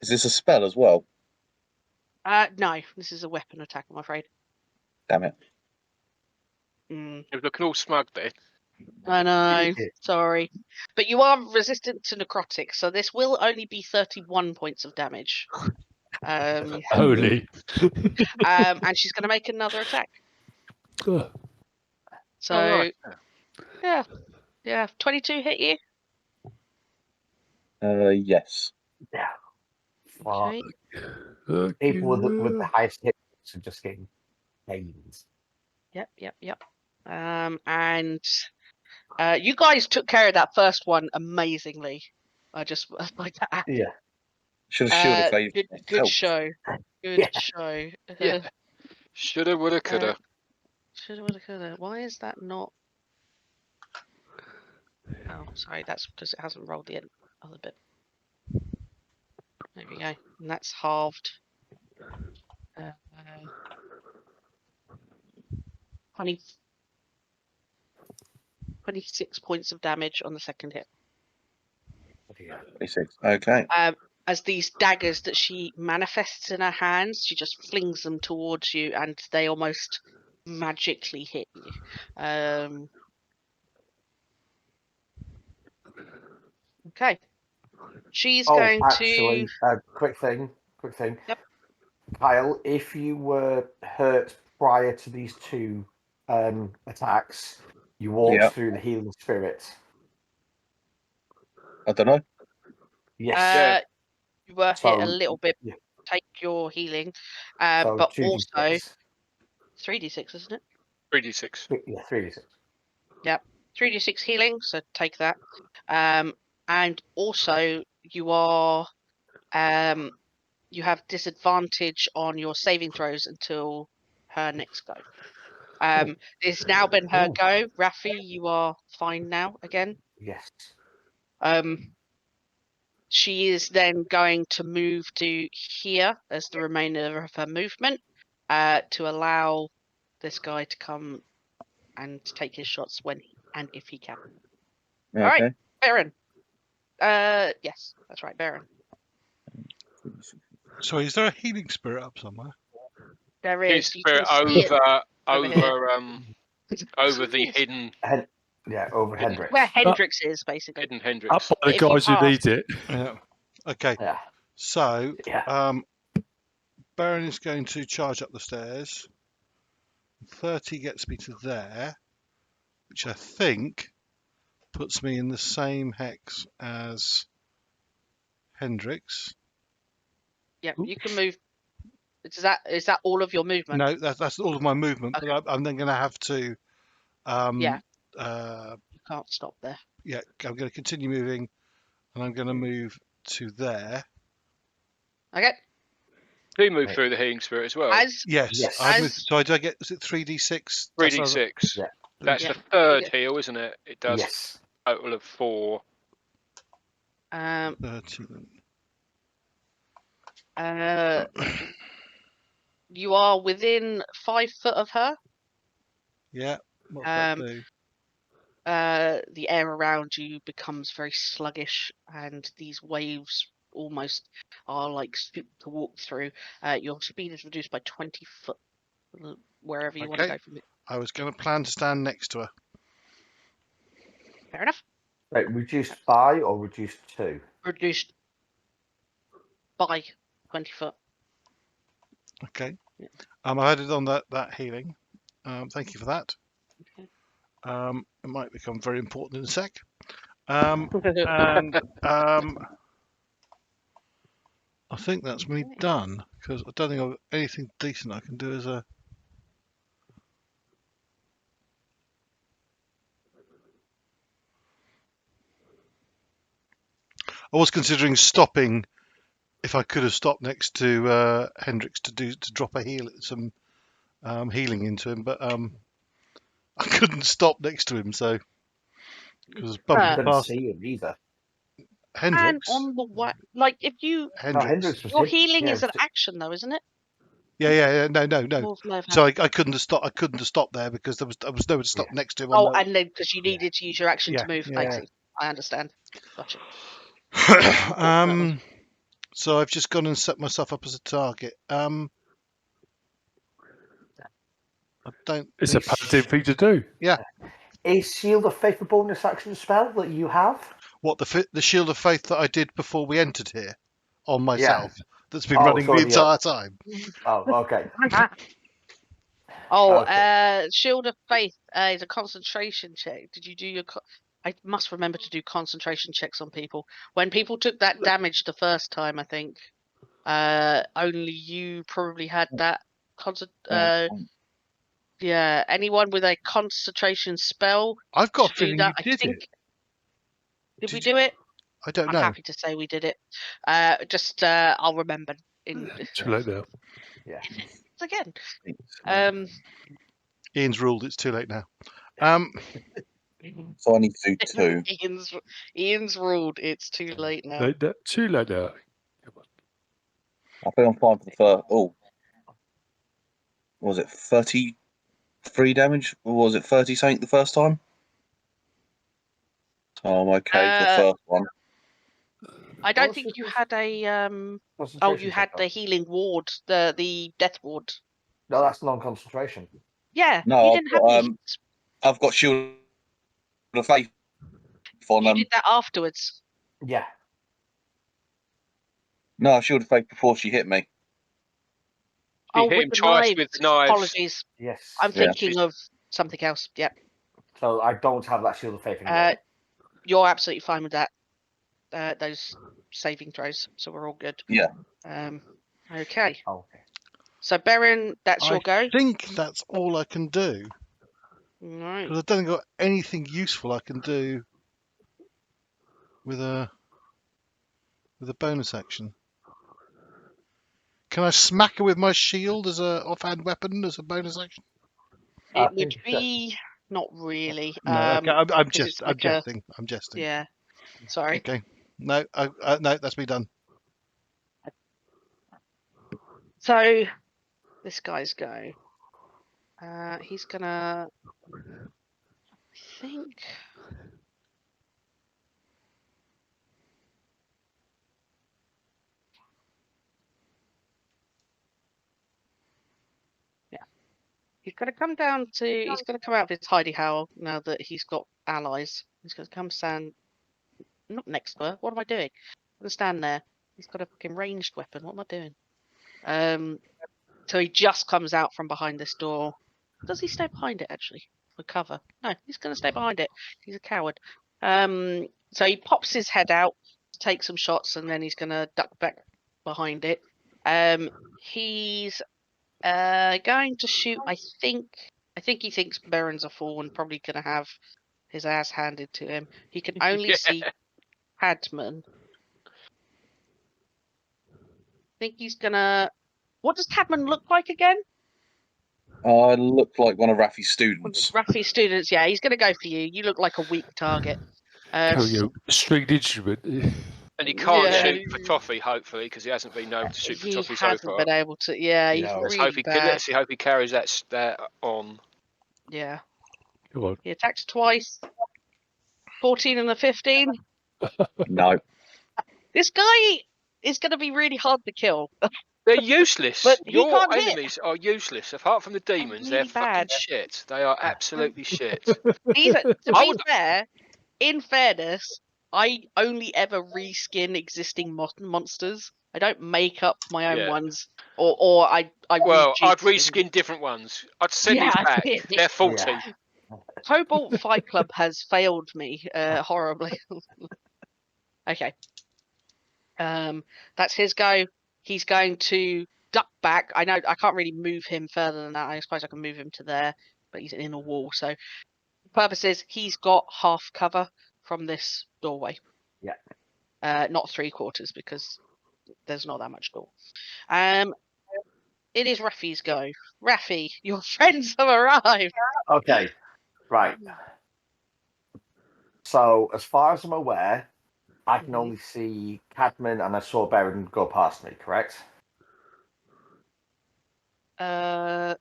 Is this a spell as well? No, this is a weapon attack, I'm afraid. Damn it. He was looking all smug there. I know, sorry. But you are resistant to necrotic, so this will only be 31 points of damage. Holy. And she's going to make another attack. So, right. yeah. 22 hit you? Yes. Yeah. Okay. People with the highest hit are just getting pains. Yep. And you guys took care of that first one amazingly. I just like that. Yeah. Should have shielded faith. Good show. Good show. Yeah. Shoulda, woulda, coulda. Shoulda, woulda, coulda. Why is that not? Oh, sorry, that's because it hasn't rolled the other bit. There we go. And that's halved. 26 points of damage on the second hit. 26. Okay. As these daggers that she manifests in her hands, she just flings them towards you, and they almost magically hit you. Okay. She's going actually, to. Quick thing. Yep. Kyle, if you were hurt prior to these two attacks, you walked through the healing spirit. I don't know. Yes. You were hit a little bit. Yeah. Take your healing, So but 2d6. also 3d6, isn't it? 3d6. Yeah, 3d6. Yep, 3d6 healing. So take that. And also you are you have disadvantage on your saving throws until her next go. It's now been her go. Raphy, you are fine now again. Yes. She is then going to move to here as the remainder of her movement, to allow this guy to come and take his shots when and if he can. Okay. All right, Baron. Yes, that's right, Baron. Sorry, is there a healing spirit up somewhere? There Healing is. You spirit can see it over the hidden Over Hendrix. where Hendrix is, basically. hidden Up Hendrix. by the If you guys who pass- need it. Yeah. Okay. Yeah. So, Yeah. Baron is going to charge up the stairs. 30 gets me to there, which I think puts me in the same hex as Hendrix. Yeah, you can move. Is that all of your movement? No, that's all of my movement, Okay. but I'm then going to have to. Yeah. You can't stop there. Yeah, I'm going to continue moving, and I'm going to move to there. Okay. Do you move through the healing spirit as well? Yes. I moved, so do I get? Was it 3d6? 3d6. Yeah. That's the third heal, isn't it? It does. Yes. A total of 4. 13. You are within 5 foot of her. Yeah. What's that do? The air around you becomes very sluggish, and these waves almost are like spook to walk through. Your speed is reduced by 20 foot, wherever you want to go from it. I was going to plan to stand next to her. Fair enough. Right, reduced by or reduced to? Reduced by 20 foot. Okay. Yeah. I added on that healing. Thank you for that. Okay. It might become very important in a sec. And I think that's me done, because I don't think I've anything decent I can do as a. I was considering stopping. If I could have stopped next to Hendrix to drop some healing into him, but I couldn't stop next to him, so because I couldn't see him either. Hendrix. And on the way, like if you, Hendrix. your healing is an action though, isn't it? Yeah. No. So I couldn't have stopped. I couldn't have stopped there because there was nowhere to stop next to him. And then because you needed to use your action to move. Yeah. I understand. Gotcha. So I've just gone and set myself up as a target. I don't. It's a paladin thing to do. Yeah. Is Shield of Faith a bonus action spell that you have? What the Shield of Faith that I did before we entered here on myself? That's been running the entire time. Oh, okay. Shield of Faith is a concentration check. Did you do your? I must remember to do concentration checks on people. When people took that damage the first time, I think only you probably had that. Yeah, anyone with a concentration spell. I've got a feeling you did it. Did we do it? I don't know. I'm happy to say we did it. I'll remember. Too late now. Yeah. Again. Ian's ruled it's too late now. So I need to do 2. Ian's ruled. It's too late now. No, too late now. I think I'm fine for the first. Oh, was it 33 damage? Or was it 30 something the first time? So I'm okay for the first one. I don't think you had a Oh, you had the healing ward, the death ward. No, that's non-concentration. Yeah, No, you didn't have any. I've got Shield of Faith on You did that afterwards. Yeah. No, Shield of Faith before she hit me. You hit him twice with the knives. Apologies. Yes. I'm thinking of something else. Yeah. So I don't have that Shield of Faith anymore. You're absolutely fine with that. Those saving throws, so we're all good. Yeah. Okay. Okay. So Baron, that's your go. I think that's all I can do. Right. Because I don't think I've got anything useful I can do with a bonus action. Can I smack her with my shield as a offhand weapon as a bonus action? It would be not really. No, okay, I'm jesting. Yeah. Sorry. Okay. No, no, that's me done. So this guy's go. He's gonna. I think. Yeah. He's gonna come down to. He's gonna come out of his hidey hole now that he's got allies. He's gonna come stand. Not next to her. What am I doing? I'm gonna stand there. He's got a fucking ranged weapon. What am I doing? So he just comes out from behind this door. Does he stay behind it actually for cover? No, he's going to stay behind it. He's a coward. So he pops his head out, takes some shots, and then he's going to duck back behind it. He's going to shoot. I think he thinks Baron's a fool and probably going to have his ass handed to him. He can only see Hadman. I think he's gonna. What does Cadman look like again? I look like one of Raphy's students. Raphy's students, yeah. He's going to go for you. You look like a weak target. Stringed instrument. And he can't shoot for toffee, hopefully, because he hasn't been able to shoot for toffee so far. He hasn't been able to. Yeah, he's really bad. Let's hope he carries that on. Yeah. Come on. He attacks twice. 14 and a 15. No. This guy is going to be really hard to kill. They're useless. But your enemies are useless. Apart from the demons, they're fucking shit. They are absolutely shit. To be fair, in fairness, I only ever reskin existing monsters. I don't make up my own ones, or I. I'd reskin different ones. I'd send these back. They're faulty. Yeah. Cobalt Fight Club has failed me horribly. Okay. That's his go. He's going to duck back. I know I can't really move him further than that. I suppose I can move him to there, but he's in a wall. So the purpose is he's got half cover from this doorway. Yeah. Not 3/4 because there's not that much door. It is Raphy's go. Raphy, your friends have arrived. Okay. Right. So as far as I'm aware, I can only see Cadman and I saw Baron go past me, correct? Yeah,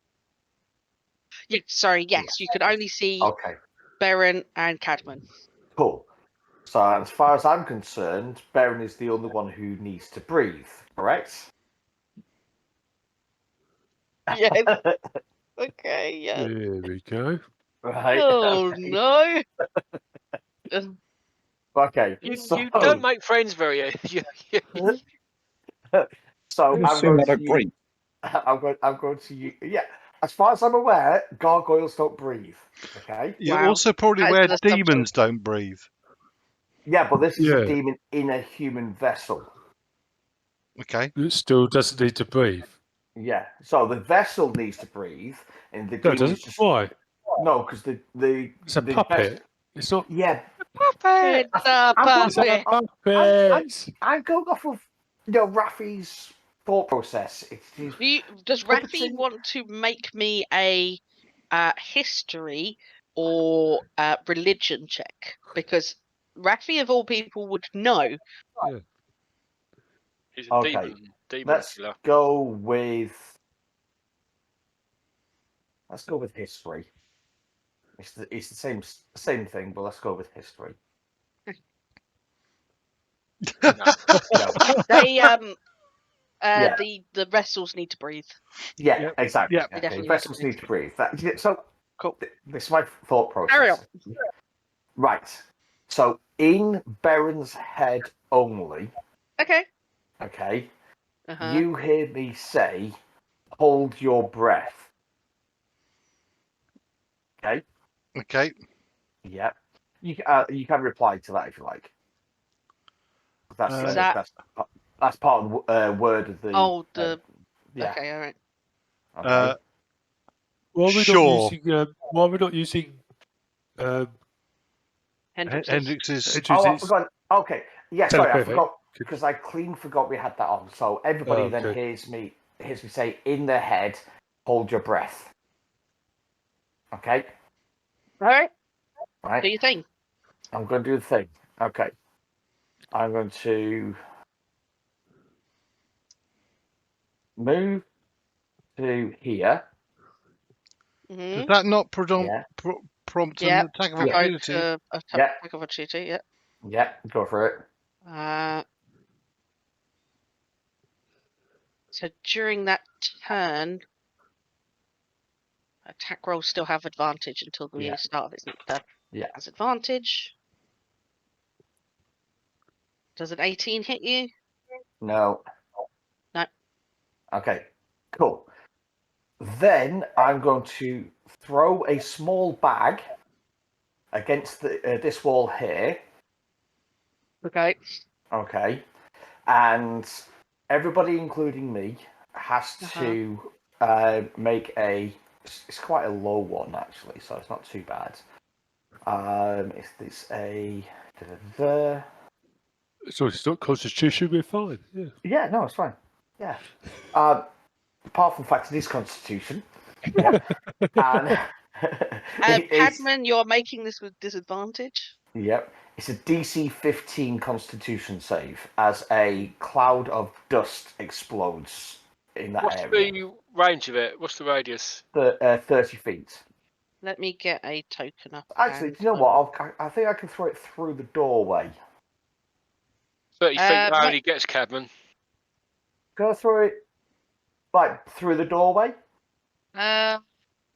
sorry, yes, you could only see Baron and Cadman. Cool. So as far as I'm concerned, Baron is the only one who needs to breathe, correct? Yes. Okay, yeah. There we go. Right. Oh, no. Okay. You don't make friends very easily. So I'm going to use. Yeah. As far as I'm aware, gargoyles don't breathe. Okay. You're also probably aware demons don't breathe. Yeah, but this is a demon in a human vessel. Okay. It still doesn't need to breathe. Yeah. So the vessel needs to breathe, and the No, demon doesn't. Why? No, because it's a puppet. It's not. Yeah. Puppet. I'm going off of Raphy's thought process. Does Raphy want to make me a history or religion check? Because Raphy, of all people, would know. He's a Okay, demon let's killer. go with. Let's go with history. It's the same thing, but let's go with history. No. They Yeah. the vessels need to breathe. Yeah, Yep. exactly. Yep. They Okay, definitely vessels need need to breathe. So Cool. This is my thought Carry on. process. Right. So in Baron's head only, Okay. okay, Uh-huh. you hear me say, "Hold your breath." Okay. Okay. Yeah. You can reply to that if you like. That's Is that- that's part of the word of the. Oh, the yeah. okay, all right. Okay. Why are we Sure. not using Hendrix's. Hendrix's. Oh, I Hendrix's forgot. Okay. Yeah, sorry, I telepathic? forgot because I clean forgot we had that on. So everybody Oh, then okay. hears me say in their head, "Hold your breath." Okay. All right. Right. Do your thing. I'm going to do the thing. Okay. I'm going to move to here. Mm-hmm. Does that not Yeah. prompt Yeah. an attack of Provoke opportunity? attack of opportunity. Yeah. Yeah. Go for it. So during that turn, attack rolls still have advantage until the Yeah. start of its next turn. Yeah. Has advantage. Does an 18 hit you? No. No. Okay. Cool. Then I'm going to throw a small bag against this wall here. Okay. Okay. And everybody, including me, has to make a. It's quite a low one actually, so it's not too bad. It's a. So it's not Constitution, we're fine. Yeah. Yeah, no, it's fine. Yeah. Apart from the fact it is Constitution. Yeah. And Padman, you're making this with disadvantage. Yep. It's a DC 15 Constitution save as a cloud of dust explodes in that What's area. the range of it? What's the radius? 30 feet. Let me get a token up. Actually, do you know what? I think I can throw it through the doorway. 30 feet ma- only gets Cadman. Can I throw it like through the doorway?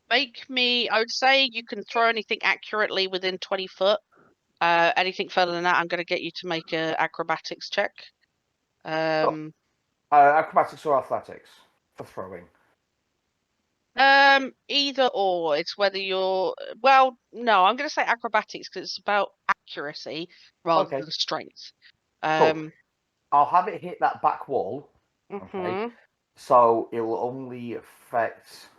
Make me. I would say you can throw anything accurately within 20 foot. Anything further than that, I'm going to get you to make a acrobatics check. Acrobatics or athletics for throwing? Either or. It's whether you're. Well, no, I'm going to say acrobatics because it's about accuracy rather Okay. than strength. Cool. I'll have it hit that back wall. Okay. So it will only affect.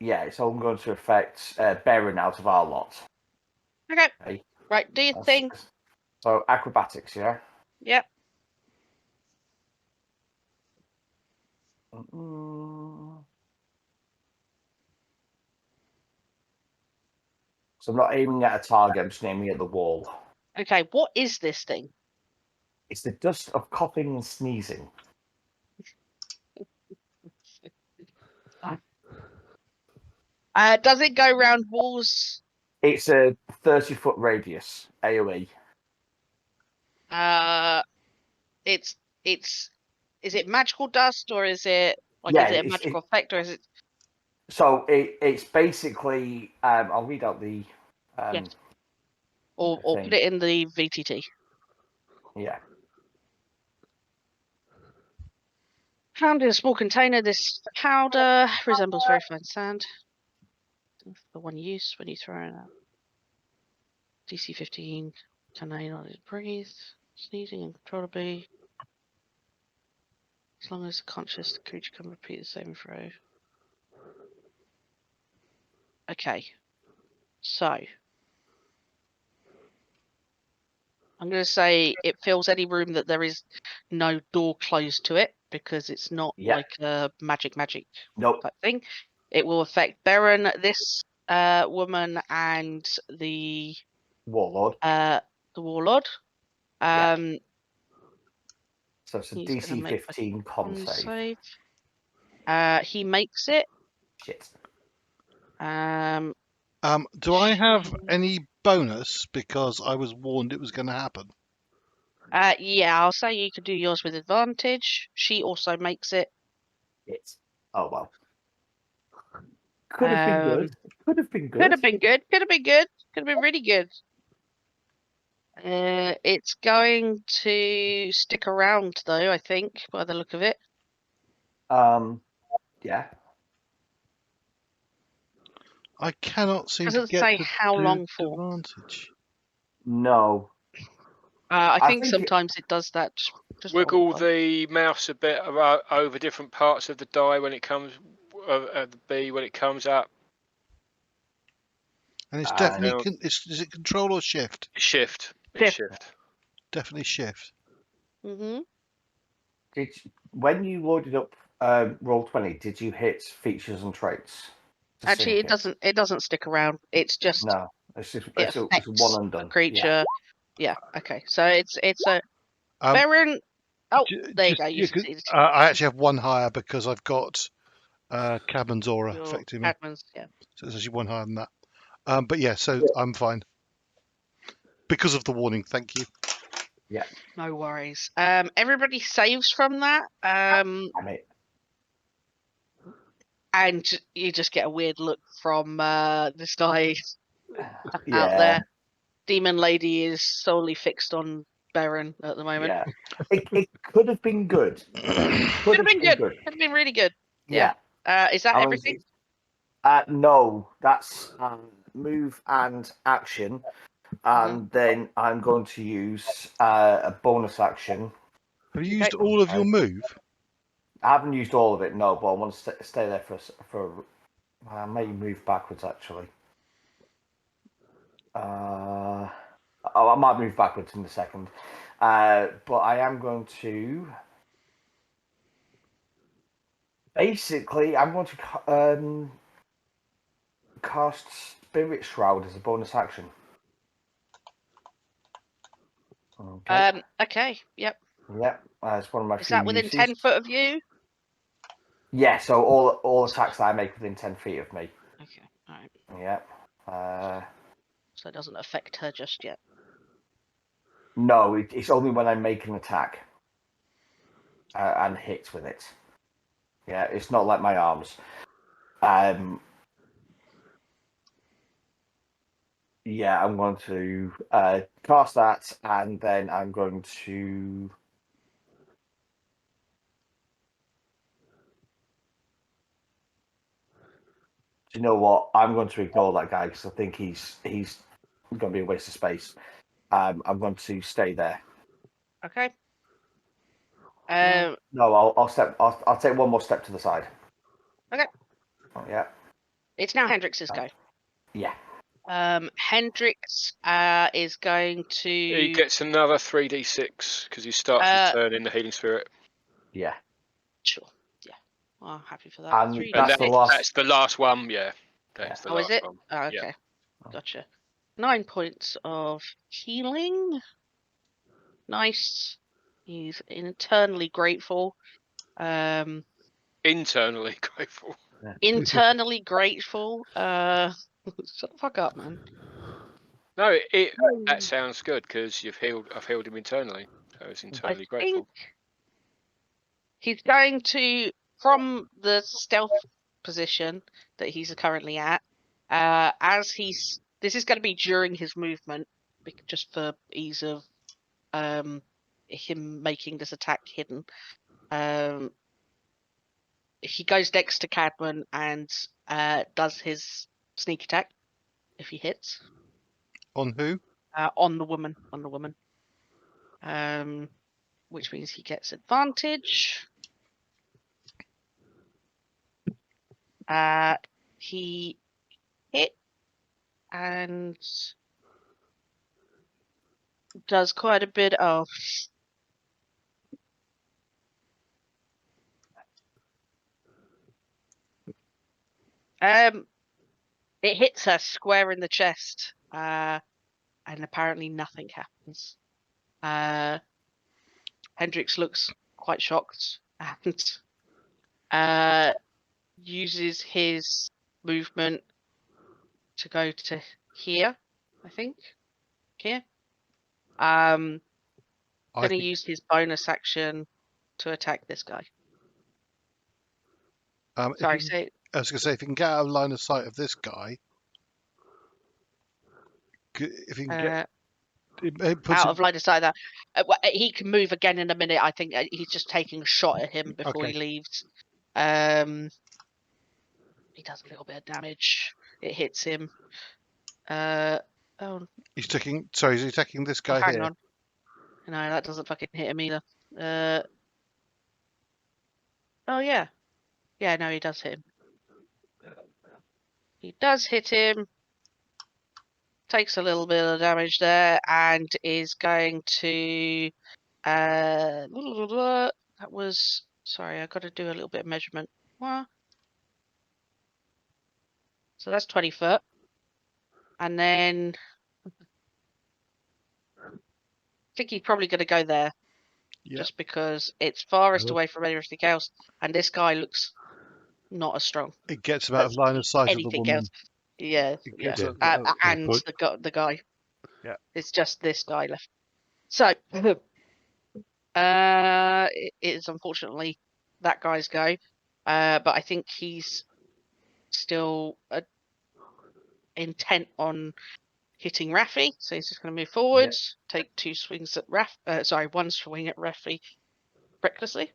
Yeah, it's only going to affect Baron out of our lot. Okay. Right, do your thing. So acrobatics, yeah? Yep. So I'm not aiming at a target, I'm just aiming at the wall. Okay, what is this thing? It's the dust of coughing and sneezing. Does it go round walls? It's a 30-foot radius AoE. Is it magical dust or is it like Yeah, is it a magical effect or is it? So it's basically I'll read out the Yes. Or put it in the VTT. Yeah. Found in a small container, this powder resembles very fine sand. For one use when you throw it out. DC 15, can I not breathe? Sneezing uncontrollably. As long as conscious, the creature can repeat the same throw. Okay. So. I'm going to say it fills any room that there is no door closed to it because it's not like a magic nope. type thing. It will affect Baron. This woman and the Warlord. warlord. Yeah. So it's a He's gonna DC make a 15 con save. He makes it. Shit. Do I have any bonus because I was warned it was going to happen? Yeah, I'll say you could do yours with advantage. She also makes it. Shit. Oh well. Could have been good. Could have been good. Could have been good. Could have been good. Could have been really good. It's going to stick around though, I think, by the look of it. Yeah. I cannot seem to Doesn't get say to how do long for. advantage. No. I think think sometimes it does that. Just Wiggle the mouse a bit over different parts of the die when it comes, the B when it comes up. And it's Uh, definitely is it control or shift? Shift. Shift. Shift. Definitely shift. Mm-hmm. When you loaded up Roll20, did you hit features and traits? to Actually, sync it doesn't. It doesn't stick around. It's just No, it's just it it's a affects one and the done. creature. Yeah. Okay. So it's a Um, Baron. Oh, there you Just- go. You succeeded. I actually have one higher because I've got Cabin's aura Your affecting me, admins. Yeah. so it's actually one higher than that. But yeah, so I'm fine because of the warning. Thank you. No worries. Everybody saves from that. I mean, And you just get a weird look from this guy out yeah, there. Demon Lady is solely fixed on Baron at the moment. yeah. It could have been good. Could have been good. Could have been really good. Yeah. Is that I was- everything? No, that's move and action, and then I'm going to use a bonus action. Have you used all of your move? I haven't used all of it, no, but I want to stay there for. I may move backwards actually. I might move backwards in a second, but I am going to. Basically, I'm going to cast Spirit Shroud as a bonus action. Okay. Okay. Yep. Yep. It's one of my Is few that within uses. 10 foot of you? Yeah. So all attacks that I make within 10 feet of me. Okay. All right. Yep. So it doesn't affect her just yet. No, it's only when I make an attack and hit with it. Yeah, it's not like my arms. Yeah, I'm going to cast that, and then I'm going to. Do you know what? I'm going to ignore that guy because I think he's going to be a waste of space. I'm going to stay there. Okay. No, I'll step. I'll take one more step to the side. Okay. Oh, yeah. It's now Hendrix's go. Yeah. Hendrix is going to. He gets another 3d6 because he starts his turn in the healing spirit. Yeah. Sure. Yeah. Well, I'm happy for that. And 3D6. that's the last. That's the last one. Yeah. That's the Oh, last is it? one. Oh, okay. Yeah. Gotcha. 9 points of healing. Nice. He's internally grateful. Internally grateful. Internally grateful. Shut the fuck up, man. No, that sounds good because I've healed him internally, so it's internally grateful. He's going to, from the stealth position that he's currently at, this is going to be during his movement, just for ease of him making this attack hidden. He goes next to Cadman and does his sneak attack if he hits. On who? On the woman. Which means he gets advantage. He hit and does quite a bit of It hits her square in the chest, and apparently nothing happens. Hendrix looks quite shocked and uses his movement to go to here, I think. Here. Gonna use his bonus action to attack this guy. Sorry, say I was going to say, if you can get out of line of sight of this guy, if you can get it puts out him, of line of sight of that. He can move again in a minute. I think he's just taking a shot at him before he leaves. He does a little bit of damage. It hits him. he's taking. Sorry, is he attacking this guy hang here? on. No, that doesn't fucking hit him either. Oh yeah. Yeah, no, he does hit him. He does hit him. Takes a little bit of damage there and is going to that was sorry, I gotta do a little bit of measurement. What? So that's 20 foot. And then I think he's probably gonna go there. Yep. Just because it's farthest away from everything else, and this guy looks not as strong. It gets him out of line of sight of the Anything woman. else. Yeah, It yeah. gets And the guy. Yeah. It's just this guy left. So it is unfortunately that guy's go. But I think he's still intent on hitting Raphy, so he's just going to move forwards, take two swings at one swing at Raphy recklessly.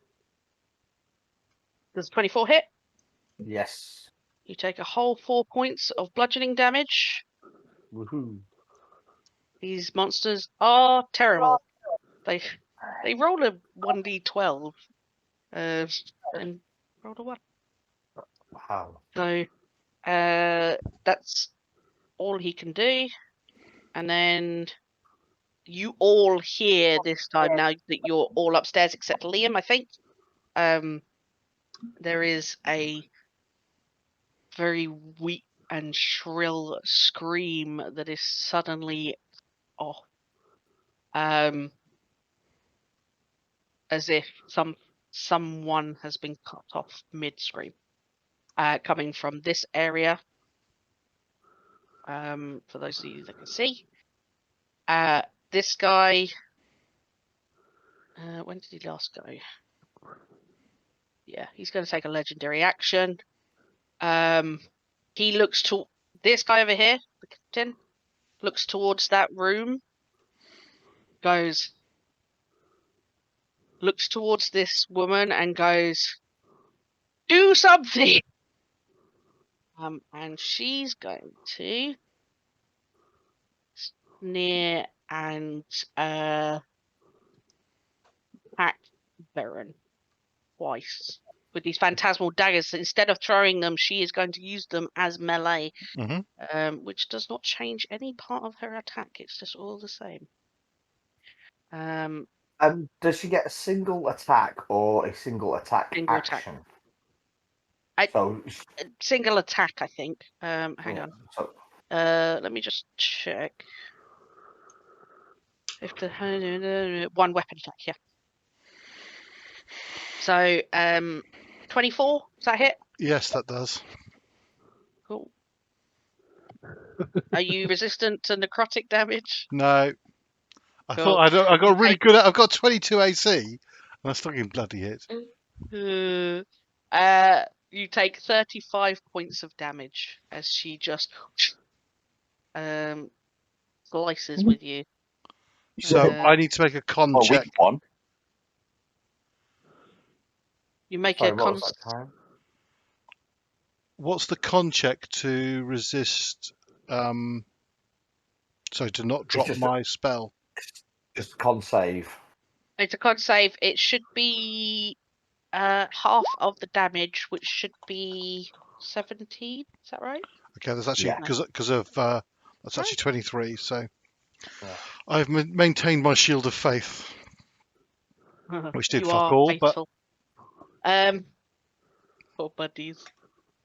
Does 24 hit? Yes. You take a whole 4 points of bludgeoning damage. Woohoo. These monsters are terrible. They roll a 1d12 and rolled a 1. Wow. So that's all he can do. And then you all hear this time now that you're all upstairs except Liam, I think. There is a very weak and shrill scream that is suddenly off. As if someone has been cut off mid-scream. Coming from this area. For those of you that can see. This guy, when did he last go? Yeah, he's going to take a legendary action. He looks to this guy over here, the captain, looks towards that room, looks towards this woman and goes, "Do something!" And she's going to sneer and attack Baron twice with these phantasmal daggers. Instead of throwing them, she is going to use them as melee, which does not change any part of her attack. It's just all the same. Does she get a single attack or a single attack action? Single attack, I think. Hang on. So, let me just check. If the one weapon attack, yeah. So 24, does that hit? Yes, that does. Cool. Are you resistant to necrotic damage? No. I Cool. thought I got really good at. I've got 22 AC, and I still getting bloody hit. You take 35 points of damage as she just slices with you. So I need to make a con check. One. You make sorry, a what con. was that time? What's the con check to resist? So to not drop my spell. Just con save. It's a con save. It should be half of the damage, which should be 17. Is that right? Okay, that's actually because of that's actually 23. So Yeah. I've maintained my shield of faith, which did You fuck are all. faithful. Poor buddies.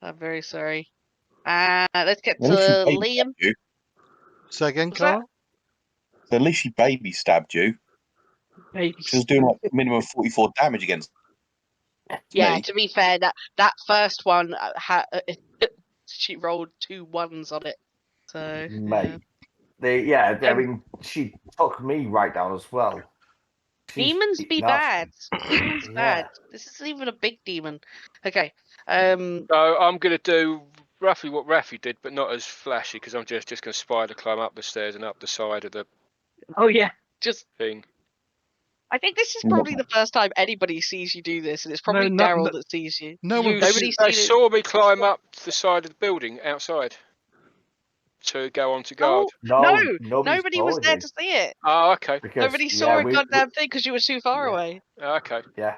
I'm very sorry. Let's get At least she to baby Liam. stabbed you. Say again, What's that? Carl? So at least she baby stabbed you. She was doing like minimum 44 damage against Yeah, me. to be fair, that first one she rolled 2 1s on it. So Mate. yeah. I mean, she took me right down as well. She's Demons be nasty. bad. Demons Yeah. bad. This isn't even a big demon. Okay. So I'm going to do roughly what Raphy did, but not as flashy, because I'm just going to spider climb up the stairs and up the side of the Oh yeah. Just thing. I think this is probably the first time anybody sees you do this, and it's probably No, Darrell that sees you. No one. Nobody's They seen it. saw me climb up the side of the building outside to go on to guard. Oh No, nobody was there to see it. Oh, okay. Because, Nobody saw a we- goddamn thing because you were too far Yeah. away. Okay. Yeah.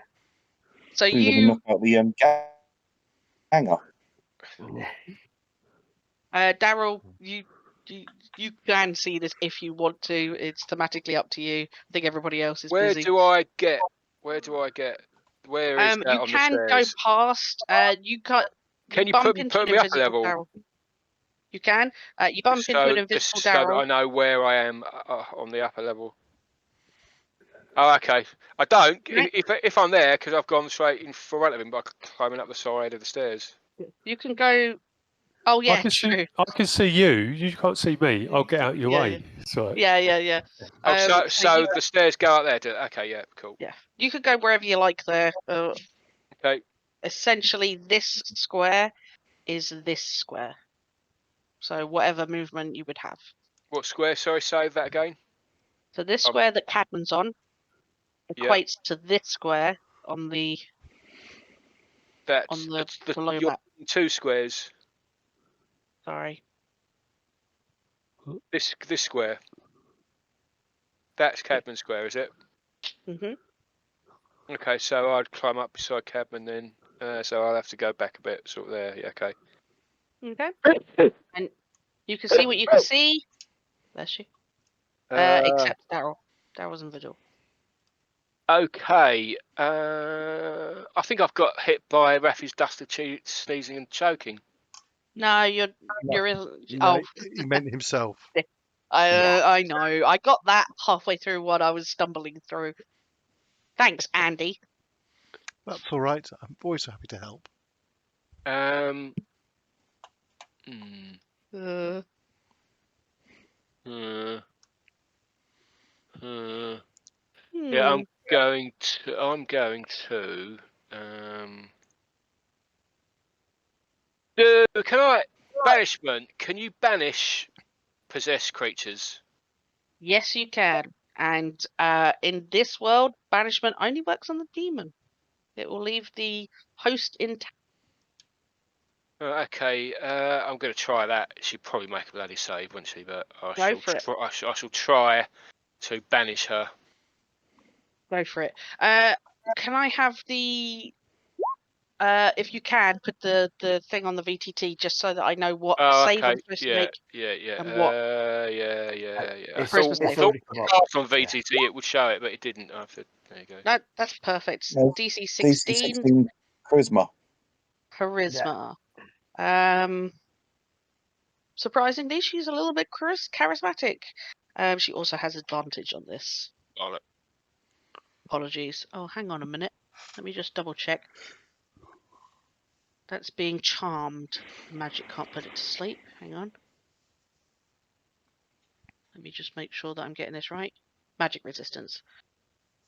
So Who's going to you, knock out the hanger? Darrell, you can see this if you want to. It's thematically up to you. I think everybody else is Where busy. do I get? Where is that You on the can go stairs? past. You cut. Can you bump put into an me up a invisible level? Darrell. You can. You bump into an invisible so that Darrell. I know where I am on the upper level. Oh, okay. I don't. Right. If I'm there, because I've gone straight in front of him by climbing up the side of the stairs. You can go. Oh yeah, I can true. see. I can see you. You can't see me. I'll get out your Yeah, way. So Yeah. Oh, So so the stairs go up there. Okay, yeah, cool. yeah, you could go wherever you like there. Okay. Essentially, this square is this square. So whatever movement you would have. What square? Sorry, say that again. So this square that Cadman's on equates to this square on the below you're map. 2 squares. Sorry. This square. That's Cadman Square, is it? Mhm. Okay, so I'd climb up beside Cadman then. So I'll have to go back a bit, sort of there. Yeah, okay. Okay. And you can see what you can see. Bless you. Except Darrell. Darrell's invisible. Okay. I think I've got hit by Raphy's dust of sneezing and choking. No, you're No, oh. he meant himself. I know. I got that halfway through what I was stumbling through. Thanks, Andy. That's all right. I'm always happy to help. Yeah, I'm going to. Can I banishment? Can you banish possessed creatures? Yes, you can. And in this world, banishment only works on the demon. It will leave the host intact. Okay, I'm going to try that. She'll probably make a bloody save, won't she? But I shall try to banish her. Go for it. Can I have the if you can put the thing on the VTT just so that I know what save I'm supposed to make and what I Christmas thought on VTT it would show it, but it didn't. There you go. No, that's perfect. No, DC DC 16 16 charisma. charisma. Surprisingly, she's a little bit charismatic. She also has advantage on this. Apologies. Oh, hang on a minute. Let me just double check. That's being charmed. Magic can't put it to sleep. Hang on. Let me just make sure that I'm getting this right. Magic resistance.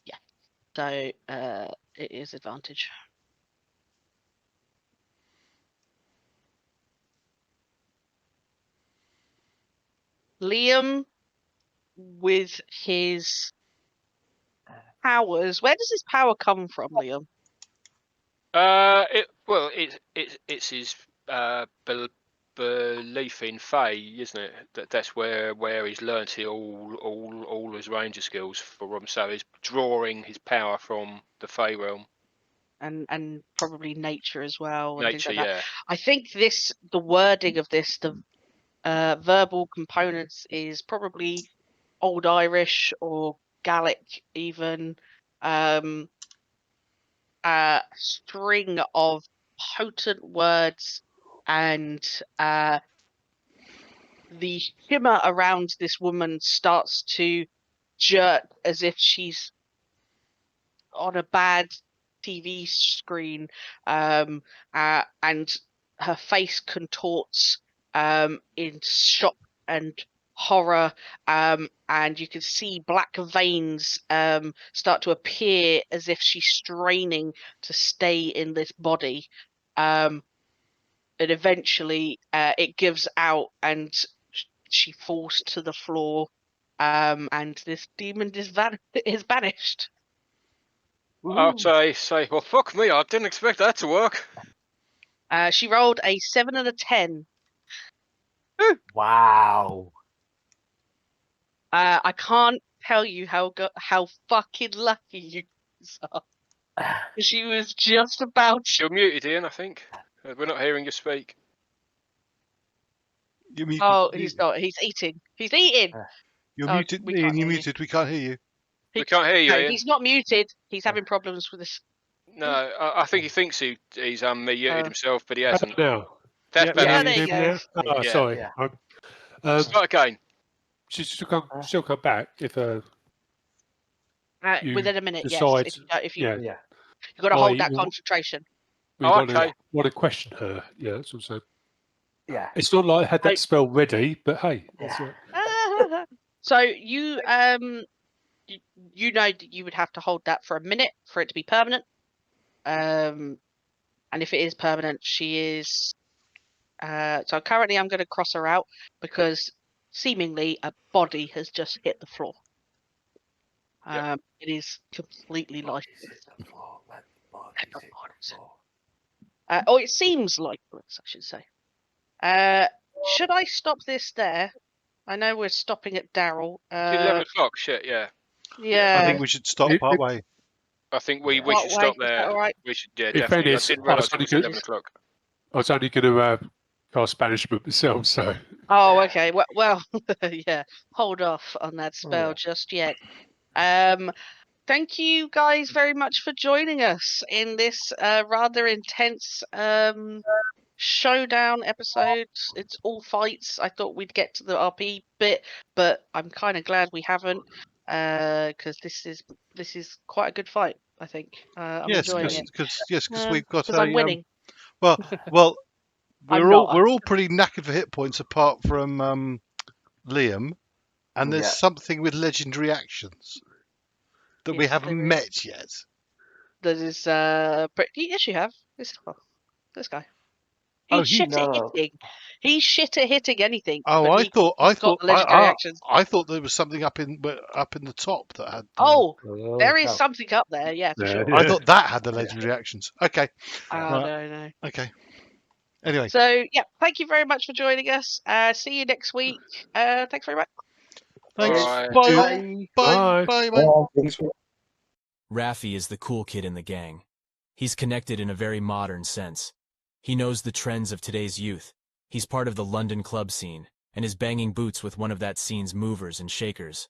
Yeah. So it is advantage. Liam, with his powers, where does his power come from, Liam? It's his belief in Fae, isn't it? That's where he's learnt all his ranger skills from. So he's drawing his power from the Fae realm. And probably nature as well. And Nature, things like that. yeah. I think the wording of this, the verbal components is probably Old Irish or Gaelic even. A string of potent words and the shimmer around this woman starts to jerk as if she's on a bad TV screen, and her face contorts in shock and horror, and you can see black veins start to appear as if she's straining to stay in this body, and eventually it gives out and she falls to the floor, and this demon is banished. I'll say, well, fuck me, I didn't expect that to work. She rolled a 7 and a 10. Wow. I can't tell you how fucking lucky you are. She was just about. You're muted, Ian, I think. We're not hearing you speak. You're muted. Oh, he's not. He's eating. He's eating. You're Oh, muted, we Ian. can't You're hear you. muted. We can't hear you. We can't hear you, No, Ian. he's not muted. He's having problems with this. No, I think he thinks he's muted himself, but he hasn't. Now. That's better. Yeah, there you go. Oh, Yeah. sorry. Yeah. Start again. She'll come back if you Within a minute, decide. yes. If you, Yeah. Yeah. you've got to Well, hold that you- concentration. we Oh, want okay. to question her. Yeah, that's what I'm saying. Yeah. It's not like I had that Hey. spell ready, but hey. That's Yeah. right. So you you know that you would have to hold that for a minute for it to be permanent. And if it is permanent, she is. So currently, I'm going to cross her out because seemingly a body has just hit the floor. Yep. It is completely lifeless. Or it seems lifeless, I should say. Should I stop this there? I know we're stopping at Darrell. It's 11 o'clock, shit, yeah. Yeah. I think we should stop part way. I think we Part should way, stop is that there. all right? We should, yeah, In definitely. fairness, I didn't realise it I was was only 11 o'clock. I was only going to cast banishment myself, so. Oh, okay. Well, yeah. Hold off on that spell just yet. Thank you guys very much for joining us in this rather intense showdown episode. It's all fights. I thought we'd get to the RP bit, but I'm kind of glad we haven't, because this is quite a good fight. I think I'm enjoying it. Because we've got Because I'm winning. Well, I'm we're all pretty knackered for hit points apart from Liam, and there's Yeah. something with legendary actions that we Yes, haven't there is. met yet. That is yes, you have this guy. Oh, He's shit at No. hitting. He's shit at hitting anything. Oh, but I thought got the legendary actions. I thought there was something up in the top that had. Oh, Oh, there is no. something up there. Yeah, for Yeah. sure. I thought that had the legendary actions. Okay, Oh Right. no. okay. Anyway, So yeah, thank you very much for joining us. See you next week. Thanks very much. thanks. Alright. Bye. Bye. Bye. Bye. Raphy is the cool kid in the gang. He's connected in a very modern sense. He knows the trends of today's youth. He's part of the London club scene, and is banging boots with one of that scene's movers and shakers.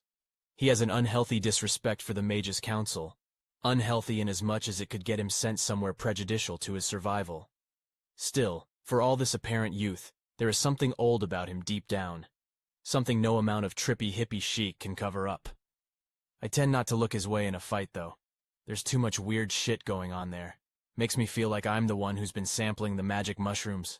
He has an unhealthy disrespect for the Mage's Council, unhealthy in as much as it could get him sent somewhere prejudicial to his survival. Still, for all this apparent youth, there is something old about him deep down. Something no amount of trippy hippie chic can cover up. I tend not to look his way in a fight, though. There's too much weird shit going on there. Makes me feel like I'm the one who's been sampling the magic mushrooms.